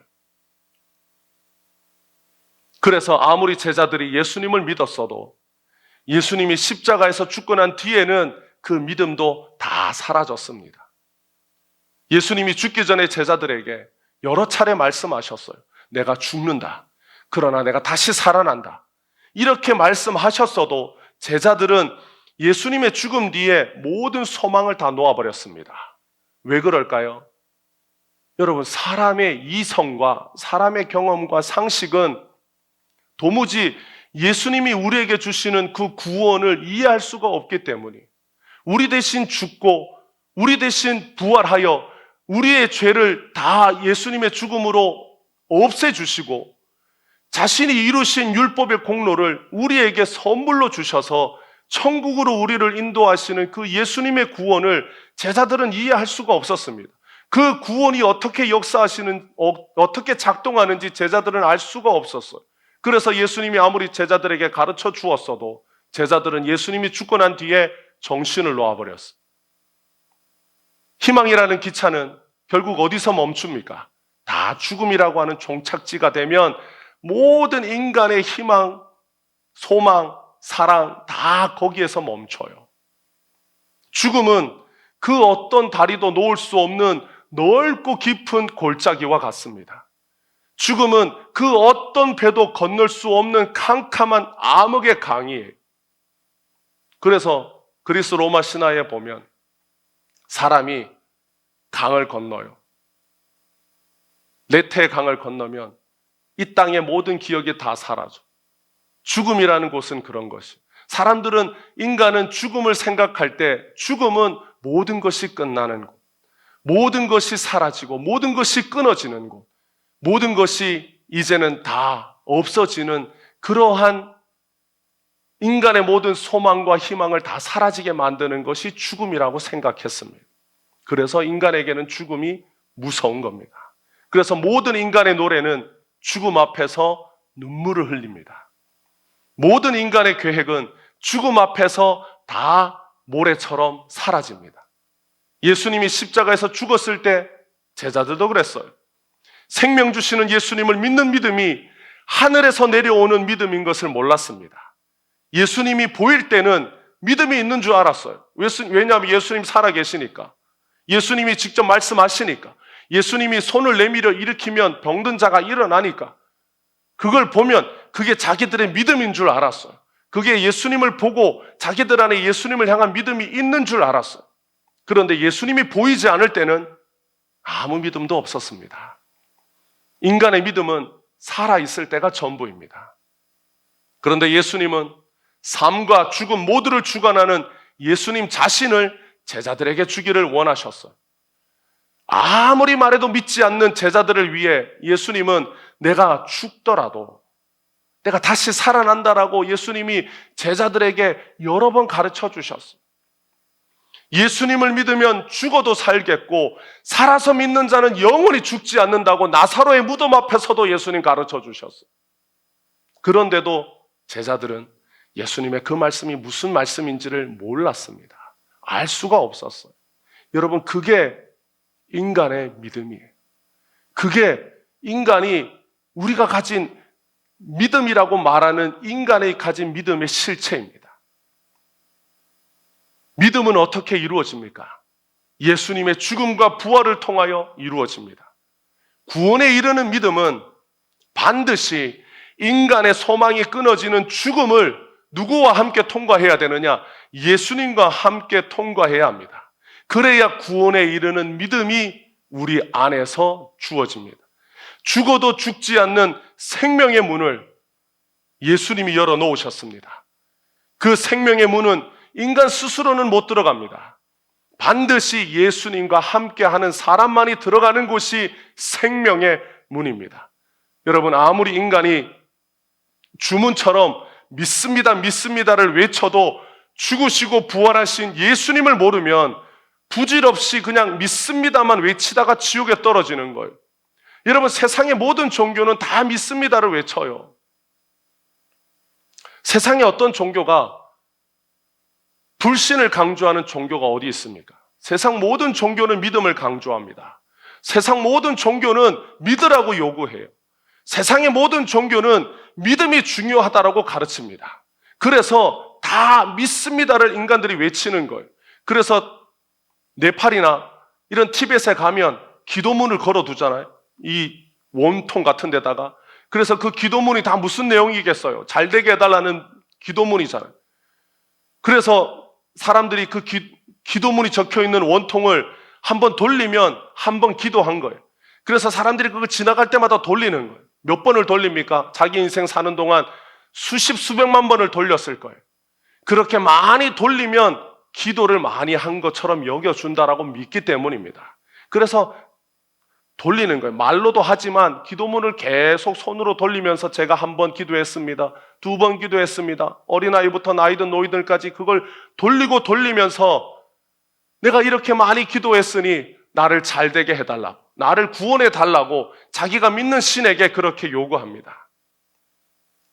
그래서 아무리 제자들이 예수님을 믿었어도 예수님이 십자가에서 죽고 난 뒤에는 그 믿음도 다 사라졌습니다. 예수님이 죽기 전에 제자들에게 여러 차례 말씀하셨어요. 내가 죽는다. 그러나 내가 다시 살아난다. 이렇게 말씀하셨어도 제자들은 예수님의 죽음 뒤에 모든 소망을 다 놓아버렸습니다. 왜 그럴까요? 여러분, 사람의 이성과 사람의 경험과 상식은 도무지 예수님이 우리에게 주시는 그 구원을 이해할 수가 없기 때문이에요. 우리 대신 죽고 우리 대신 부활하여 우리의 죄를 다 예수님의 죽음으로 없애주시고 자신이 이루신 율법의 공로를 우리에게 선물로 주셔서 천국으로 우리를 인도하시는 그 예수님의 구원을 제자들은 이해할 수가 없었습니다. 그 구원이 어떻게 어떻게 작동하는지 제자들은 알 수가 없었어요. 그래서 예수님이 아무리 제자들에게 가르쳐 주었어도 제자들은 예수님이 죽고 난 뒤에 정신을 놓아버렸어요. 희망이라는 기차는 결국 어디서 멈춥니까? 다 죽음이라고 하는 종착지가 되면 모든 인간의 희망, 소망, 사랑 다 거기에서 멈춰요. 죽음은 그 어떤 다리도 놓을 수 없는 넓고 깊은 골짜기와 같습니다. 죽음은 그 어떤 배도 건널 수 없는 캄캄한 암흑의 강이에요. 그래서 그리스 로마 신화에 보면 사람이 강을 건너요. 레테의 강을 건너면 이 땅의 모든 기억이 다 사라져. 죽음이라는 곳은 그런 것이. 사람들은 인간은 죽음을 생각할 때 죽음은 모든 것이 끝나는 곳, 모든 것이 사라지고 모든 것이 끊어지는 곳, 모든 것이 이제는 다 없어지는 그러한 인간의 모든 소망과 희망을 다 사라지게 만드는 것이 죽음이라고 생각했습니다. 그래서 인간에게는 죽음이 무서운 겁니다. 그래서 모든 인간의 노래는 죽음 앞에서 눈물을 흘립니다. 모든 인간의 계획은 죽음 앞에서 다 모래처럼 사라집니다. 예수님이 십자가에서 죽었을 때 제자들도 그랬어요. 생명 주시는 예수님을 믿는 믿음이 하늘에서 내려오는 믿음인 것을 몰랐습니다. 예수님이 보일 때는 믿음이 있는 줄 알았어요. 왜냐하면 예수님 살아계시니까. 예수님이 직접 말씀하시니까. 예수님이 손을 내밀어 일으키면 병든 자가 일어나니까. 그걸 보면 그게 자기들의 믿음인 줄 알았어요. 그게 예수님을 보고 자기들 안에 예수님을 향한 믿음이 있는 줄 알았어요. 그런데 예수님이 보이지 않을 때는 아무 믿음도 없었습니다. 인간의 믿음은 살아있을 때가 전부입니다. 그런데 예수님은 삶과 죽음 모두를 주관하는 예수님 자신을 제자들에게 주기를 원하셨어요. 아무리 말해도 믿지 않는 제자들을 위해 예수님은 내가 죽더라도 내가 다시 살아난다라고 예수님이 제자들에게 여러 번 가르쳐 주셨어요. 예수님을 믿으면 죽어도 살겠고 살아서 믿는 자는 영원히 죽지 않는다고 나사로의 무덤 앞에서도 예수님 가르쳐 주셨어요. 그런데도 제자들은 예수님의 그 말씀이 무슨 말씀인지를 몰랐습니다. 알 수가 없었어요. 여러분, 그게 인간의 믿음이에요. 그게 인간이 우리가 가진 믿음이라고 말하는 인간이 가진 믿음의 실체입니다. 믿음은 어떻게 이루어집니까? 예수님의 죽음과 부활을 통하여 이루어집니다. 구원에 이르는 믿음은 반드시 인간의 소망이 끊어지는 죽음을 누구와 함께 통과해야 되느냐? 예수님과 함께 통과해야 합니다. 그래야 구원에 이르는 믿음이 우리 안에서 주어집니다. 죽어도 죽지 않는 생명의 문을 예수님이 열어놓으셨습니다. 그 생명의 문은 인간 스스로는 못 들어갑니다. 반드시 예수님과 함께하는 사람만이 들어가는 곳이 생명의 문입니다. 여러분, 아무리 인간이 주문처럼 믿습니다, 믿습니다를 외쳐도 죽으시고 부활하신 예수님을 모르면 부질없이 그냥 믿습니다만 외치다가 지옥에 떨어지는 거예요. 여러분, 세상의 모든 종교는 다 믿습니다를 외쳐요. 세상의 어떤 종교가 불신을 강조하는 종교가 어디 있습니까? 세상 모든 종교는 믿음을 강조합니다. 세상 모든 종교는 믿으라고 요구해요. 세상의 모든 종교는 믿음이 중요하다라고 가르칩니다. 그래서 다 믿습니다를 인간들이 외치는 거예요. 그래서 네팔이나 이런 티벳에 가면 기도문을 걸어두잖아요. 이 원통 같은 데다가. 그래서 그 기도문이 다 무슨 내용이겠어요? 잘 되게 해달라는 기도문이잖아요. 그래서 사람들이 그 기도문이 적혀 있는 원통을 한번 돌리면 한 번 기도한 거예요. 그래서 사람들이 그걸 지나갈 때마다 돌리는 거예요. 몇 번을 돌립니까? 자기 인생 사는 동안 수십, 수백만 번을 돌렸을 거예요. 그렇게 많이 돌리면 기도를 많이 한 것처럼 여겨준다라고 믿기 때문입니다. 그래서 돌리는 거예요. 말로도 하지만 기도문을 계속 손으로 돌리면서 제가 한 번 기도했습니다. 두 번 기도했습니다. 어린아이부터 나이든 노이들까지 그걸 돌리고 돌리면서 내가 이렇게 많이 기도했으니 나를 잘 되게 해달라고, 나를 구원해 달라고 자기가 믿는 신에게 그렇게 요구합니다.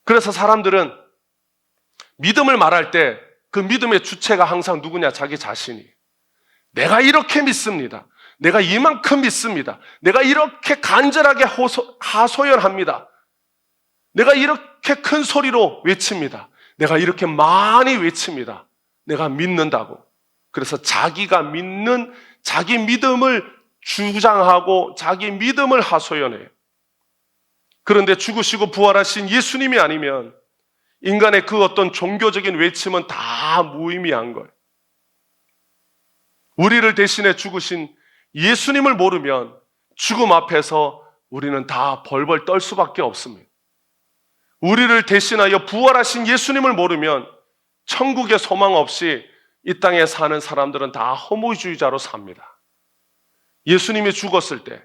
그래서 사람들은 믿음을 말할 때 그 믿음의 주체가 항상 누구냐? 자기 자신이. 내가 이렇게 믿습니다. 내가 이만큼 믿습니다. 내가 이렇게 간절하게 하소연합니다. 내가 이렇게 큰 소리로 외칩니다. 내가 이렇게 많이 외칩니다. 내가 믿는다고. 그래서 자기가 믿는 자기 믿음을 주장하고 자기 믿음을 하소연해요. 그런데 죽으시고 부활하신 예수님이 아니면 인간의 그 어떤 종교적인 외침은 다 무의미한 거예요. 우리를 대신해 죽으신 예수님을 모르면 죽음 앞에서 우리는 다 벌벌 떨 수밖에 없습니다. 우리를 대신하여 부활하신 예수님을 모르면 천국의 소망 없이 이 땅에 사는 사람들은 다 허무주의자로 삽니다. 예수님이 죽었을 때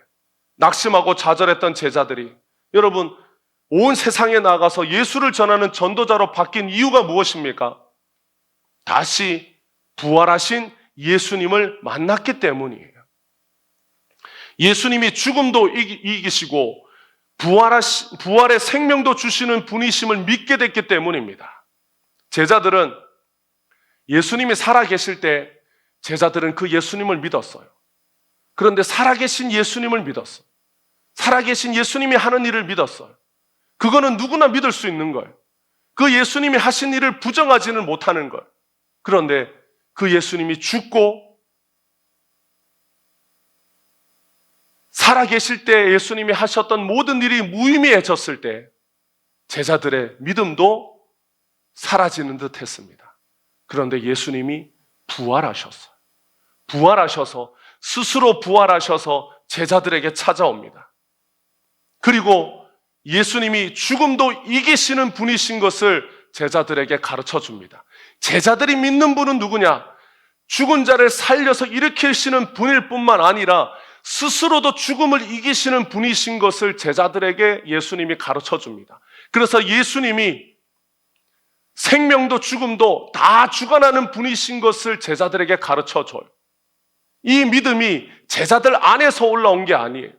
낙심하고 좌절했던 제자들이, 여러분, 온 세상에 나가서 예수를 전하는 전도자로 바뀐 이유가 무엇입니까? 다시 부활하신 예수님을 만났기 때문이에요. 예수님이 죽음도 이기시고 부활의 생명도 주시는 분이심을 믿게 됐기 때문입니다. 제자들은 예수님이 살아계실 때 제자들은 그 예수님을 믿었어요. 그런데 살아계신 예수님을 믿었어요. 살아계신 예수님이 하는 일을 믿었어요. 그거는 누구나 믿을 수 있는 거예요. 그 예수님이 하신 일을 부정하지는 못하는 거예요. 그런데 그 예수님이 죽고 살아계실 때 예수님이 하셨던 모든 일이 무의미해졌을 때 제자들의 믿음도 사라지는 듯 했습니다. 그런데 예수님이 부활하셨어요. 부활하셔서 스스로 부활하셔서 제자들에게 찾아옵니다. 그리고 예수님이 죽음도 이기시는 분이신 것을 제자들에게 가르쳐 줍니다. 제자들이 믿는 분은 누구냐? 죽은 자를 살려서 일으키시는 분일 뿐만 아니라 스스로도 죽음을 이기시는 분이신 것을 제자들에게 예수님이 가르쳐 줍니다. 그래서 예수님이 생명도 죽음도 다 주관하는 분이신 것을 제자들에게 가르쳐 줘요. 이 믿음이 제자들 안에서 올라온 게 아니에요.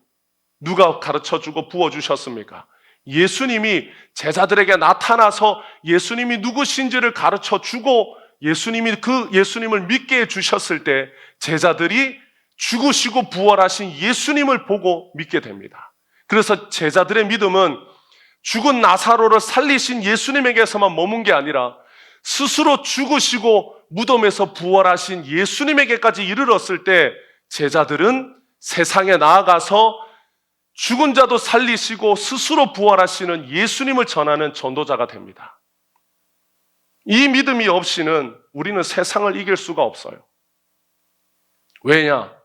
누가 가르쳐 주고 부어주셨습니까? 예수님이 제자들에게 나타나서 예수님이 누구신지를 가르쳐 주고 예수님이 그 예수님을 믿게 해주셨을 때 제자들이 죽으시고 부활하신 예수님을 보고 믿게 됩니다. 그래서 제자들의 믿음은 죽은 나사로를 살리신 예수님에게서만 머문 게 아니라 스스로 죽으시고 무덤에서 부활하신 예수님에게까지 이르렀을 때 제자들은 세상에 나아가서 죽은 자도 살리시고 스스로 부활하시는 예수님을 전하는 전도자가 됩니다. 이 믿음이 없이는 우리는 세상을 이길 수가 없어요. 왜냐?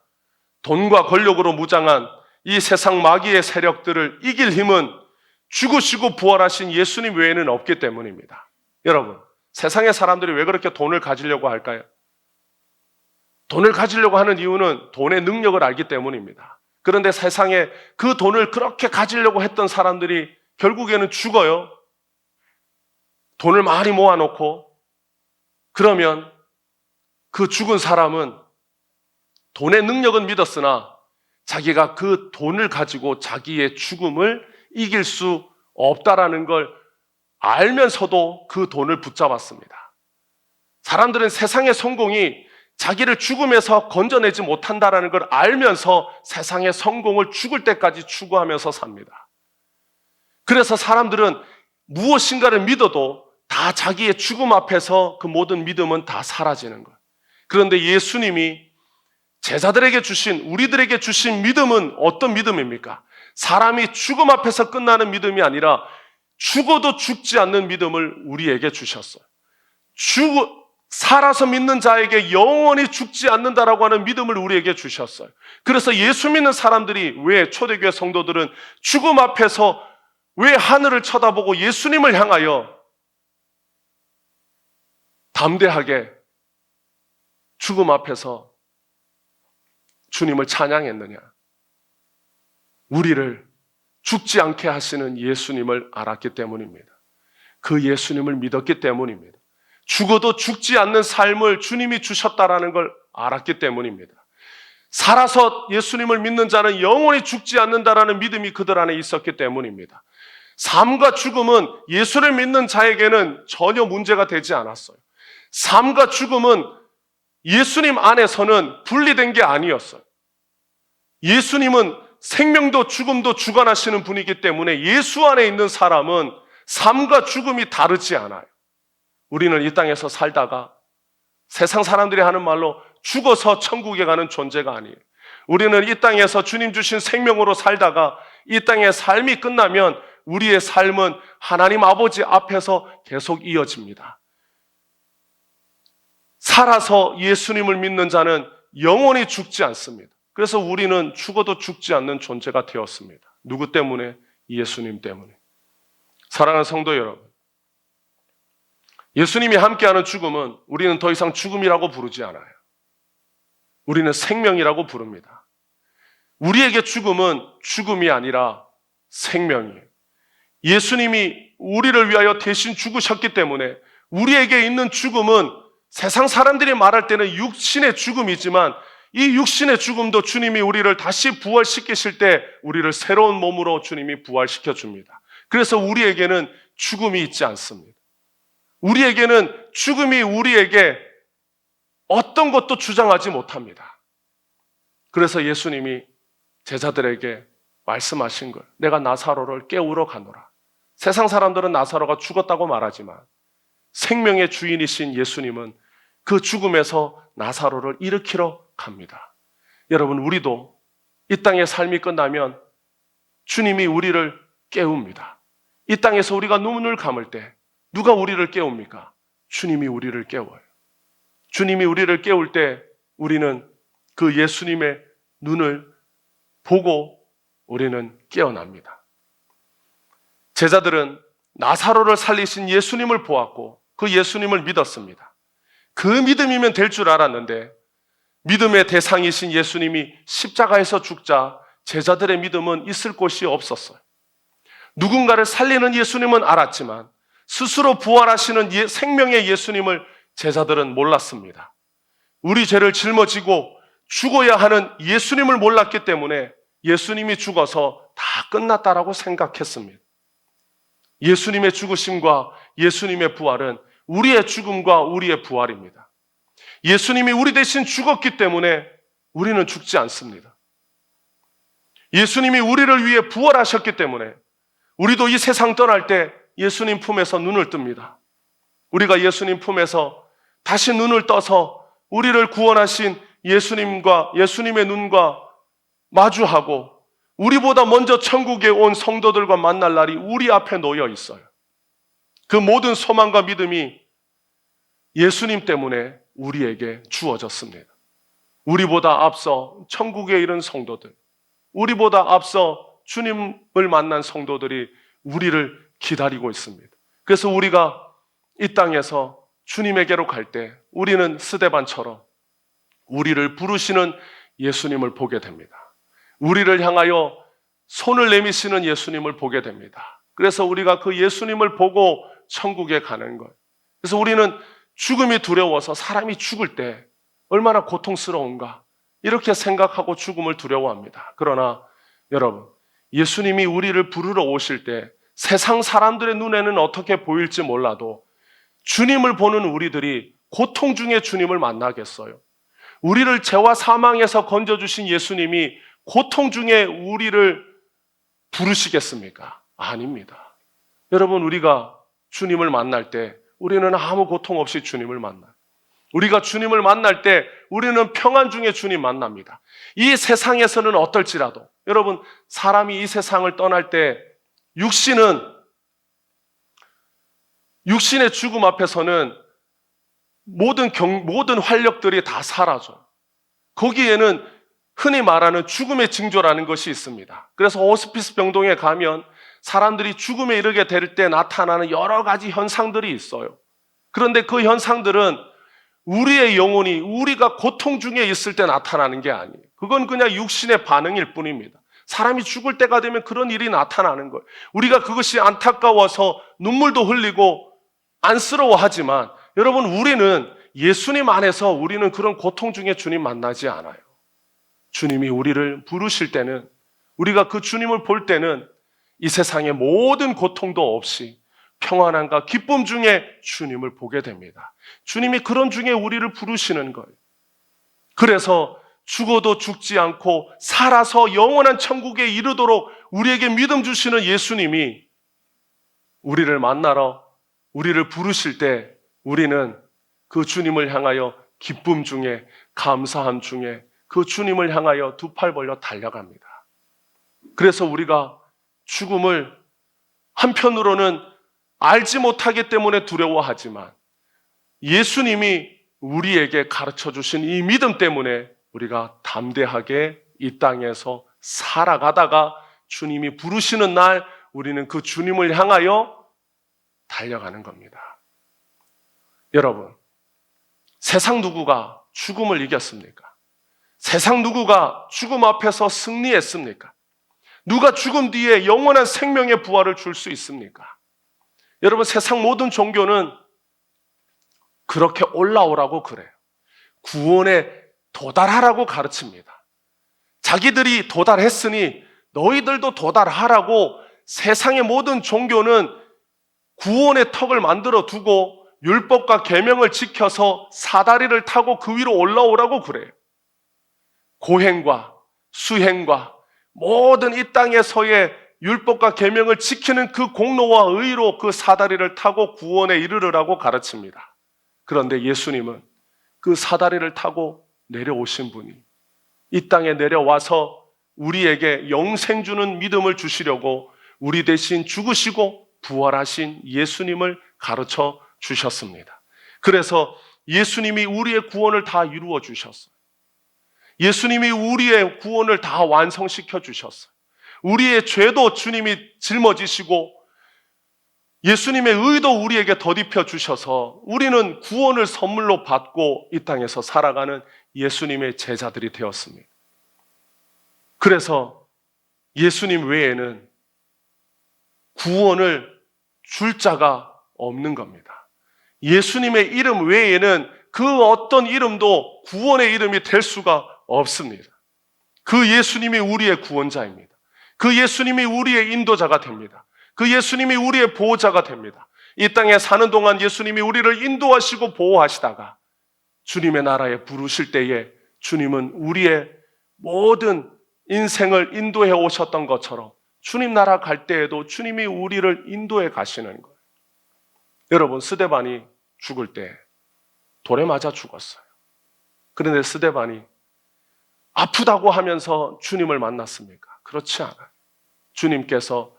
돈과 권력으로 무장한 이 세상 마귀의 세력들을 이길 힘은 죽으시고 부활하신 예수님 외에는 없기 때문입니다. 여러분, 세상의 사람들이 왜 그렇게 돈을 가지려고 할까요? 돈을 가지려고 하는 이유는 돈의 능력을 알기 때문입니다. 그런데 세상에 그 돈을 그렇게 가지려고 했던 사람들이 결국에는 죽어요. 돈을 많이 모아놓고. 그러면 그 죽은 사람은 돈의 능력은 믿었으나 자기가 그 돈을 가지고 자기의 죽음을 이길 수 없다라는 걸 알면서도 그 돈을 붙잡았습니다. 사람들은 세상의 성공이 자기를 죽음에서 건져내지 못한다라는 걸 알면서 세상의 성공을 죽을 때까지 추구하면서 삽니다. 그래서 사람들은 무엇인가를 믿어도 다 자기의 죽음 앞에서 그 모든 믿음은 다 사라지는 거예요. 그런데 예수님이 제자들에게 주신, 우리들에게 주신 믿음은 어떤 믿음입니까? 사람이 죽음 앞에서 끝나는 믿음이 아니라 죽어도 죽지 않는 믿음을 우리에게 주셨어요. 살아서 믿는 자에게 영원히 죽지 않는다라고 하는 믿음을 우리에게 주셨어요. 그래서 예수 믿는 사람들이, 왜 초대교회 성도들은 죽음 앞에서 왜 하늘을 쳐다보고 예수님을 향하여 담대하게 죽음 앞에서 주님을 찬양했느냐? 우리를 죽지 않게 하시는 예수님을 알았기 때문입니다. 그 예수님을 믿었기 때문입니다. 죽어도 죽지 않는 삶을 주님이 주셨다라는 걸 알았기 때문입니다. 살아서 예수님을 믿는 자는 영원히 죽지 않는다라는 믿음이 그들 안에 있었기 때문입니다. 삶과 죽음은 예수를 믿는 자에게는 전혀 문제가 되지 않았어요. 삶과 죽음은 예수님 안에서는 분리된 게 아니었어요. 예수님은 생명도 죽음도 주관하시는 분이기 때문에 예수 안에 있는 사람은 삶과 죽음이 다르지 않아요. 우리는 이 땅에서 살다가 세상 사람들이 하는 말로 죽어서 천국에 가는 존재가 아니에요. 우리는 이 땅에서 주님 주신 생명으로 살다가 이 땅의 삶이 끝나면 우리의 삶은 하나님 아버지 앞에서 계속 이어집니다. 살아서 예수님을 믿는 자는 영원히 죽지 않습니다. 그래서 우리는 죽어도 죽지 않는 존재가 되었습니다. 누구 때문에? 예수님 때문에. 사랑하는 성도 여러분, 예수님이 함께하는 죽음은 우리는 더 이상 죽음이라고 부르지 않아요. 우리는 생명이라고 부릅니다. 우리에게 죽음은 죽음이 아니라 생명이에요. 예수님이 우리를 위하여 대신 죽으셨기 때문에 우리에게 있는 죽음은 세상 사람들이 말할 때는 육신의 죽음이지만 이 육신의 죽음도 주님이 우리를 다시 부활시키실 때 우리를 새로운 몸으로 주님이 부활시켜 줍니다. 그래서 우리에게는 죽음이 있지 않습니다. 우리에게는 죽음이 우리에게 어떤 것도 주장하지 못합니다. 그래서 예수님이 제자들에게 말씀하신 걸, 내가 나사로를 깨우러 가노라. 세상 사람들은 나사로가 죽었다고 말하지만 생명의 주인이신 예수님은 그 죽음에서 나사로를 일으키러 갑니다. 여러분, 우리도 이 땅의 삶이 끝나면 주님이 우리를 깨웁니다. 이 땅에서 우리가 눈을 감을 때 누가 우리를 깨웁니까? 주님이 우리를 깨워요. 주님이 우리를 깨울 때 우리는 그 예수님의 눈을 보고 우리는 깨어납니다. 제자들은 나사로를 살리신 예수님을 보았고 그 예수님을 믿었습니다. 그 믿음이면 될 줄 알았는데 믿음의 대상이신 예수님이 십자가에서 죽자 제자들의 믿음은 있을 곳이 없었어요. 누군가를 살리는 예수님은 알았지만 스스로 부활하시는 생명의 예수님을 제자들은 몰랐습니다. 우리 죄를 짊어지고 죽어야 하는 예수님을 몰랐기 때문에 예수님이 죽어서 다 끝났다라고 생각했습니다. 예수님의 죽으심과 예수님의 부활은 우리의 죽음과 우리의 부활입니다. 예수님이 우리 대신 죽었기 때문에 우리는 죽지 않습니다. 예수님이 우리를 위해 부활하셨기 때문에 우리도 이 세상 떠날 때 예수님 품에서 눈을 뜹니다. 우리가 예수님 품에서 다시 눈을 떠서 우리를 구원하신 예수님과 예수님의 눈과 마주하고 우리보다 먼저 천국에 온 성도들과 만날 날이 우리 앞에 놓여 있어요. 그 모든 소망과 믿음이 예수님 때문에 우리에게 주어졌습니다. 우리보다 앞서 천국에 이른 성도들, 우리보다 앞서 주님을 만난 성도들이 우리를 기다리고 있습니다. 그래서 우리가 이 땅에서 주님에게로 갈 때 우리는 스데반처럼 우리를 부르시는 예수님을 보게 됩니다. 우리를 향하여 손을 내미시는 예수님을 보게 됩니다. 그래서 우리가 그 예수님을 보고 천국에 가는 것. 그래서 우리는 죽음이 두려워서 사람이 죽을 때 얼마나 고통스러운가 이렇게 생각하고 죽음을 두려워합니다. 그러나 여러분, 예수님이 우리를 부르러 오실 때 세상 사람들의 눈에는 어떻게 보일지 몰라도 주님을 보는 우리들이 고통 중에 주님을 만나겠어요? 우리를 죄와 사망에서 건져주신 예수님이 고통 중에 우리를 부르시겠습니까? 아닙니다. 여러분, 우리가 주님을 만날 때 우리는 아무 고통 없이 주님을 만나요. 우리가 주님을 만날 때 우리는 평안 중에 주님 만납니다. 이 세상에서는 어떨지라도 여러분, 사람이 이 세상을 떠날 때 육신의 죽음 앞에서는 모든 활력들이 다 사라져요. 거기에는 흔히 말하는 죽음의 징조라는 것이 있습니다. 그래서 호스피스 병동에 가면 사람들이 죽음에 이르게 될 때 나타나는 여러 가지 현상들이 있어요. 그런데 그 현상들은 우리의 영혼이 우리가 고통 중에 있을 때 나타나는 게 아니에요. 그건 그냥 육신의 반응일 뿐입니다. 사람이 죽을 때가 되면 그런 일이 나타나는 거예요. 우리가 그것이 안타까워서 눈물도 흘리고 안쓰러워하지만 여러분, 우리는 예수님 안에서 우리는 그런 고통 중에 주님 만나지 않아요. 주님이 우리를 부르실 때는, 우리가 그 주님을 볼 때는 이 세상의 모든 고통도 없이 평안함과 기쁨 중에 주님을 보게 됩니다. 주님이 그런 중에 우리를 부르시는 거예요. 그래서 죽어도 죽지 않고 살아서 영원한 천국에 이르도록 우리에게 믿음 주시는 예수님이 우리를 만나러 우리를 부르실 때 우리는 그 주님을 향하여 기쁨 중에, 감사함 중에 그 주님을 향하여 두 팔 벌려 달려갑니다. 그래서 우리가 죽음을 한편으로는 알지 못하기 때문에 두려워하지만 예수님이 우리에게 가르쳐 주신 이 믿음 때문에 우리가 담대하게 이 땅에서 살아가다가 주님이 부르시는 날 우리는 그 주님을 향하여 달려가는 겁니다. 여러분, 세상 누구가 죽음을 이겼습니까? 세상 누구가 죽음 앞에서 승리했습니까? 누가 죽음 뒤에 영원한 생명의 부활을 줄 수 있습니까? 여러분, 세상 모든 종교는 그렇게 올라오라고 그래요. 구원에 도달하라고 가르칩니다. 자기들이 도달했으니 너희들도 도달하라고 세상의 모든 종교는 구원의 턱을 만들어 두고 율법과 계명을 지켜서 사다리를 타고 그 위로 올라오라고 그래요. 고행과 수행과 모든 이 땅에서의 율법과 계명을 지키는 그 공로와 의로 그 사다리를 타고 구원에 이르르라고 가르칩니다. 그런데 예수님은 그 사다리를 타고 내려오신 분이 이 땅에 내려와서 우리에게 영생 주는 믿음을 주시려고 우리 대신 죽으시고 부활하신 예수님을 가르쳐 주셨습니다. 그래서 예수님이 우리의 구원을 다 이루어 주셨어요. 예수님이 우리의 구원을 다 완성시켜 주셨어요. 우리의 죄도 주님이 짊어지시고 예수님의 의도 우리에게 덧입혀 주셔서 우리는 구원을 선물로 받고 이 땅에서 살아가는 예수님의 제자들이 되었습니다. 그래서 예수님 외에는 구원을 줄 자가 없는 겁니다. 예수님의 이름 외에는 그 어떤 이름도 구원의 이름이 될 수가 없습니다. 그 예수님이 우리의 구원자입니다. 그 예수님이 우리의 인도자가 됩니다. 그 예수님이 우리의 보호자가 됩니다. 이 땅에 사는 동안 예수님이 우리를 인도하시고 보호하시다가 주님의 나라에 부르실 때에 주님은 우리의 모든 인생을 인도해 오셨던 것처럼 주님 나라 갈 때에도 주님이 우리를 인도해 가시는 거예요. 여러분, 스데반이 죽을 때 돌에 맞아 죽었어요. 그런데 스데반이 아프다고 하면서 주님을 만났습니까? 그렇지 않아요. 주님께서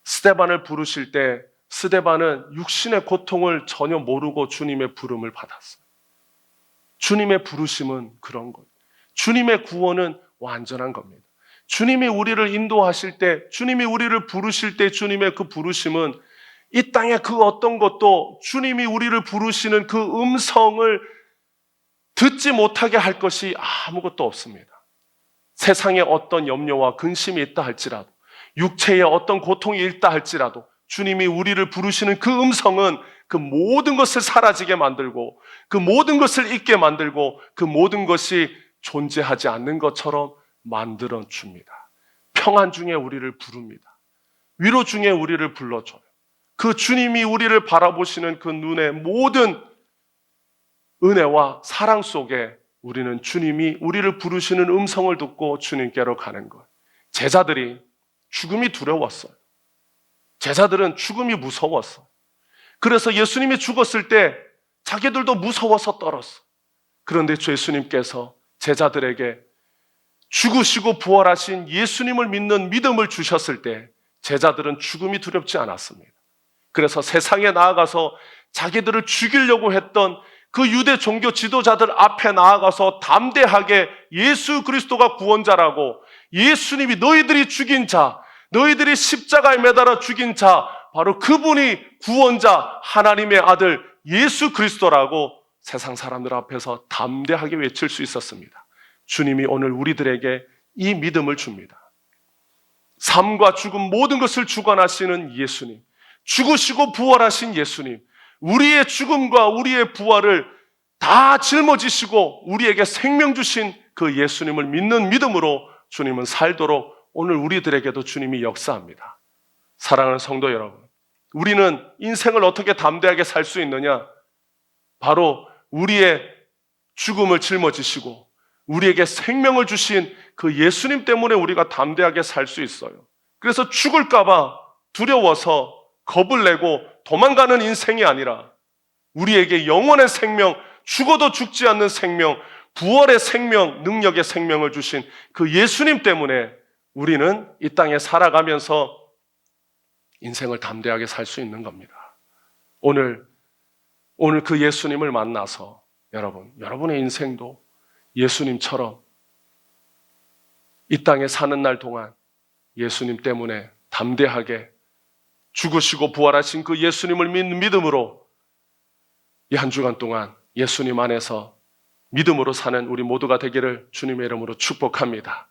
스데반을 부르실 때 스데반은 육신의 고통을 전혀 모르고 주님의 부름을 받았어요. 주님의 부르심은 그런 거예요. 주님의 구원은 완전한 겁니다. 주님이 우리를 인도하실 때, 주님이 우리를 부르실 때 주님의 그 부르심은 이 땅의 그 어떤 것도 주님이 우리를 부르시는 그 음성을 듣지 못하게 할 것이 아무것도 없습니다. 세상에 어떤 염려와 근심이 있다 할지라도, 육체에 어떤 고통이 있다 할지라도 주님이 우리를 부르시는 그 음성은 그 모든 것을 사라지게 만들고 그 모든 것을 잊게 만들고 그 모든 것이 존재하지 않는 것처럼 만들어 줍니다. 평안 중에 우리를 부릅니다. 위로 중에 우리를 불러줘요. 그 주님이 우리를 바라보시는 그 눈의 모든 은혜와 사랑 속에 우리는 주님이 우리를 부르시는 음성을 듣고 주님께로 가는 것. 제자들이 죽음이 두려웠어요. 제자들은 죽음이 무서웠어요. 그래서 예수님이 죽었을 때 자기들도 무서워서 떨었어. 그런데 주 예수님께서 제자들에게 죽으시고 부활하신 예수님을 믿는 믿음을 주셨을 때 제자들은 죽음이 두렵지 않았습니다. 그래서 세상에 나아가서 자기들을 죽이려고 했던 그 유대 종교 지도자들 앞에 나아가서 담대하게 예수 그리스도가 구원자라고, 예수님이 너희들이 죽인 자, 너희들이 십자가에 매달아 죽인 자, 바로 그분이 구원자, 하나님의 아들 예수 그리스도라고 세상 사람들 앞에서 담대하게 외칠 수 있었습니다. 주님이 오늘 우리들에게 이 믿음을 줍니다. 삶과 죽음 모든 것을 주관하시는 예수님, 죽으시고 부활하신 예수님, 우리의 죽음과 우리의 부활을 다 짊어지시고 우리에게 생명 주신 그 예수님을 믿는 믿음으로 주님은 살도록 오늘 우리들에게도 주님이 역사합니다. 사랑하는 성도 여러분, 우리는 인생을 어떻게 담대하게 살 수 있느냐? 바로 우리의 죽음을 짊어지시고 우리에게 생명을 주신 그 예수님 때문에 우리가 담대하게 살 수 있어요. 그래서 죽을까 봐 두려워서 겁을 내고 도망가는 인생이 아니라 우리에게 영원의 생명, 죽어도 죽지 않는 생명, 부활의 생명, 능력의 생명을 주신 그 예수님 때문에 우리는 이 땅에 살아가면서 인생을 담대하게 살 수 있는 겁니다. 오늘 그 예수님을 만나서 여러분의 인생도 예수님처럼 이 땅에 사는 날 동안 예수님 때문에 담대하게 죽으시고 부활하신 그 예수님을 믿는 믿음으로 이 한 주간 동안 예수님 안에서 믿음으로 사는 우리 모두가 되기를 주님의 이름으로 축복합니다.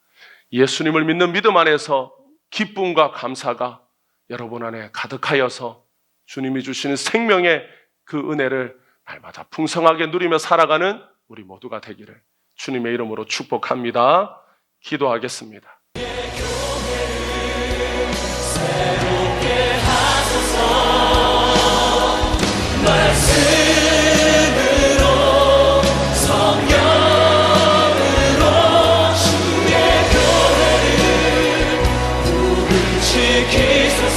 예수님을 믿는 믿음 안에서 기쁨과 감사가 여러분 안에 가득하여서 주님이 주시는 생명의 그 은혜를 날마다 풍성하게 누리며 살아가는 우리 모두가 되기를 주님의 이름으로 축복합니다. 기도하겠습니다. 지키소서.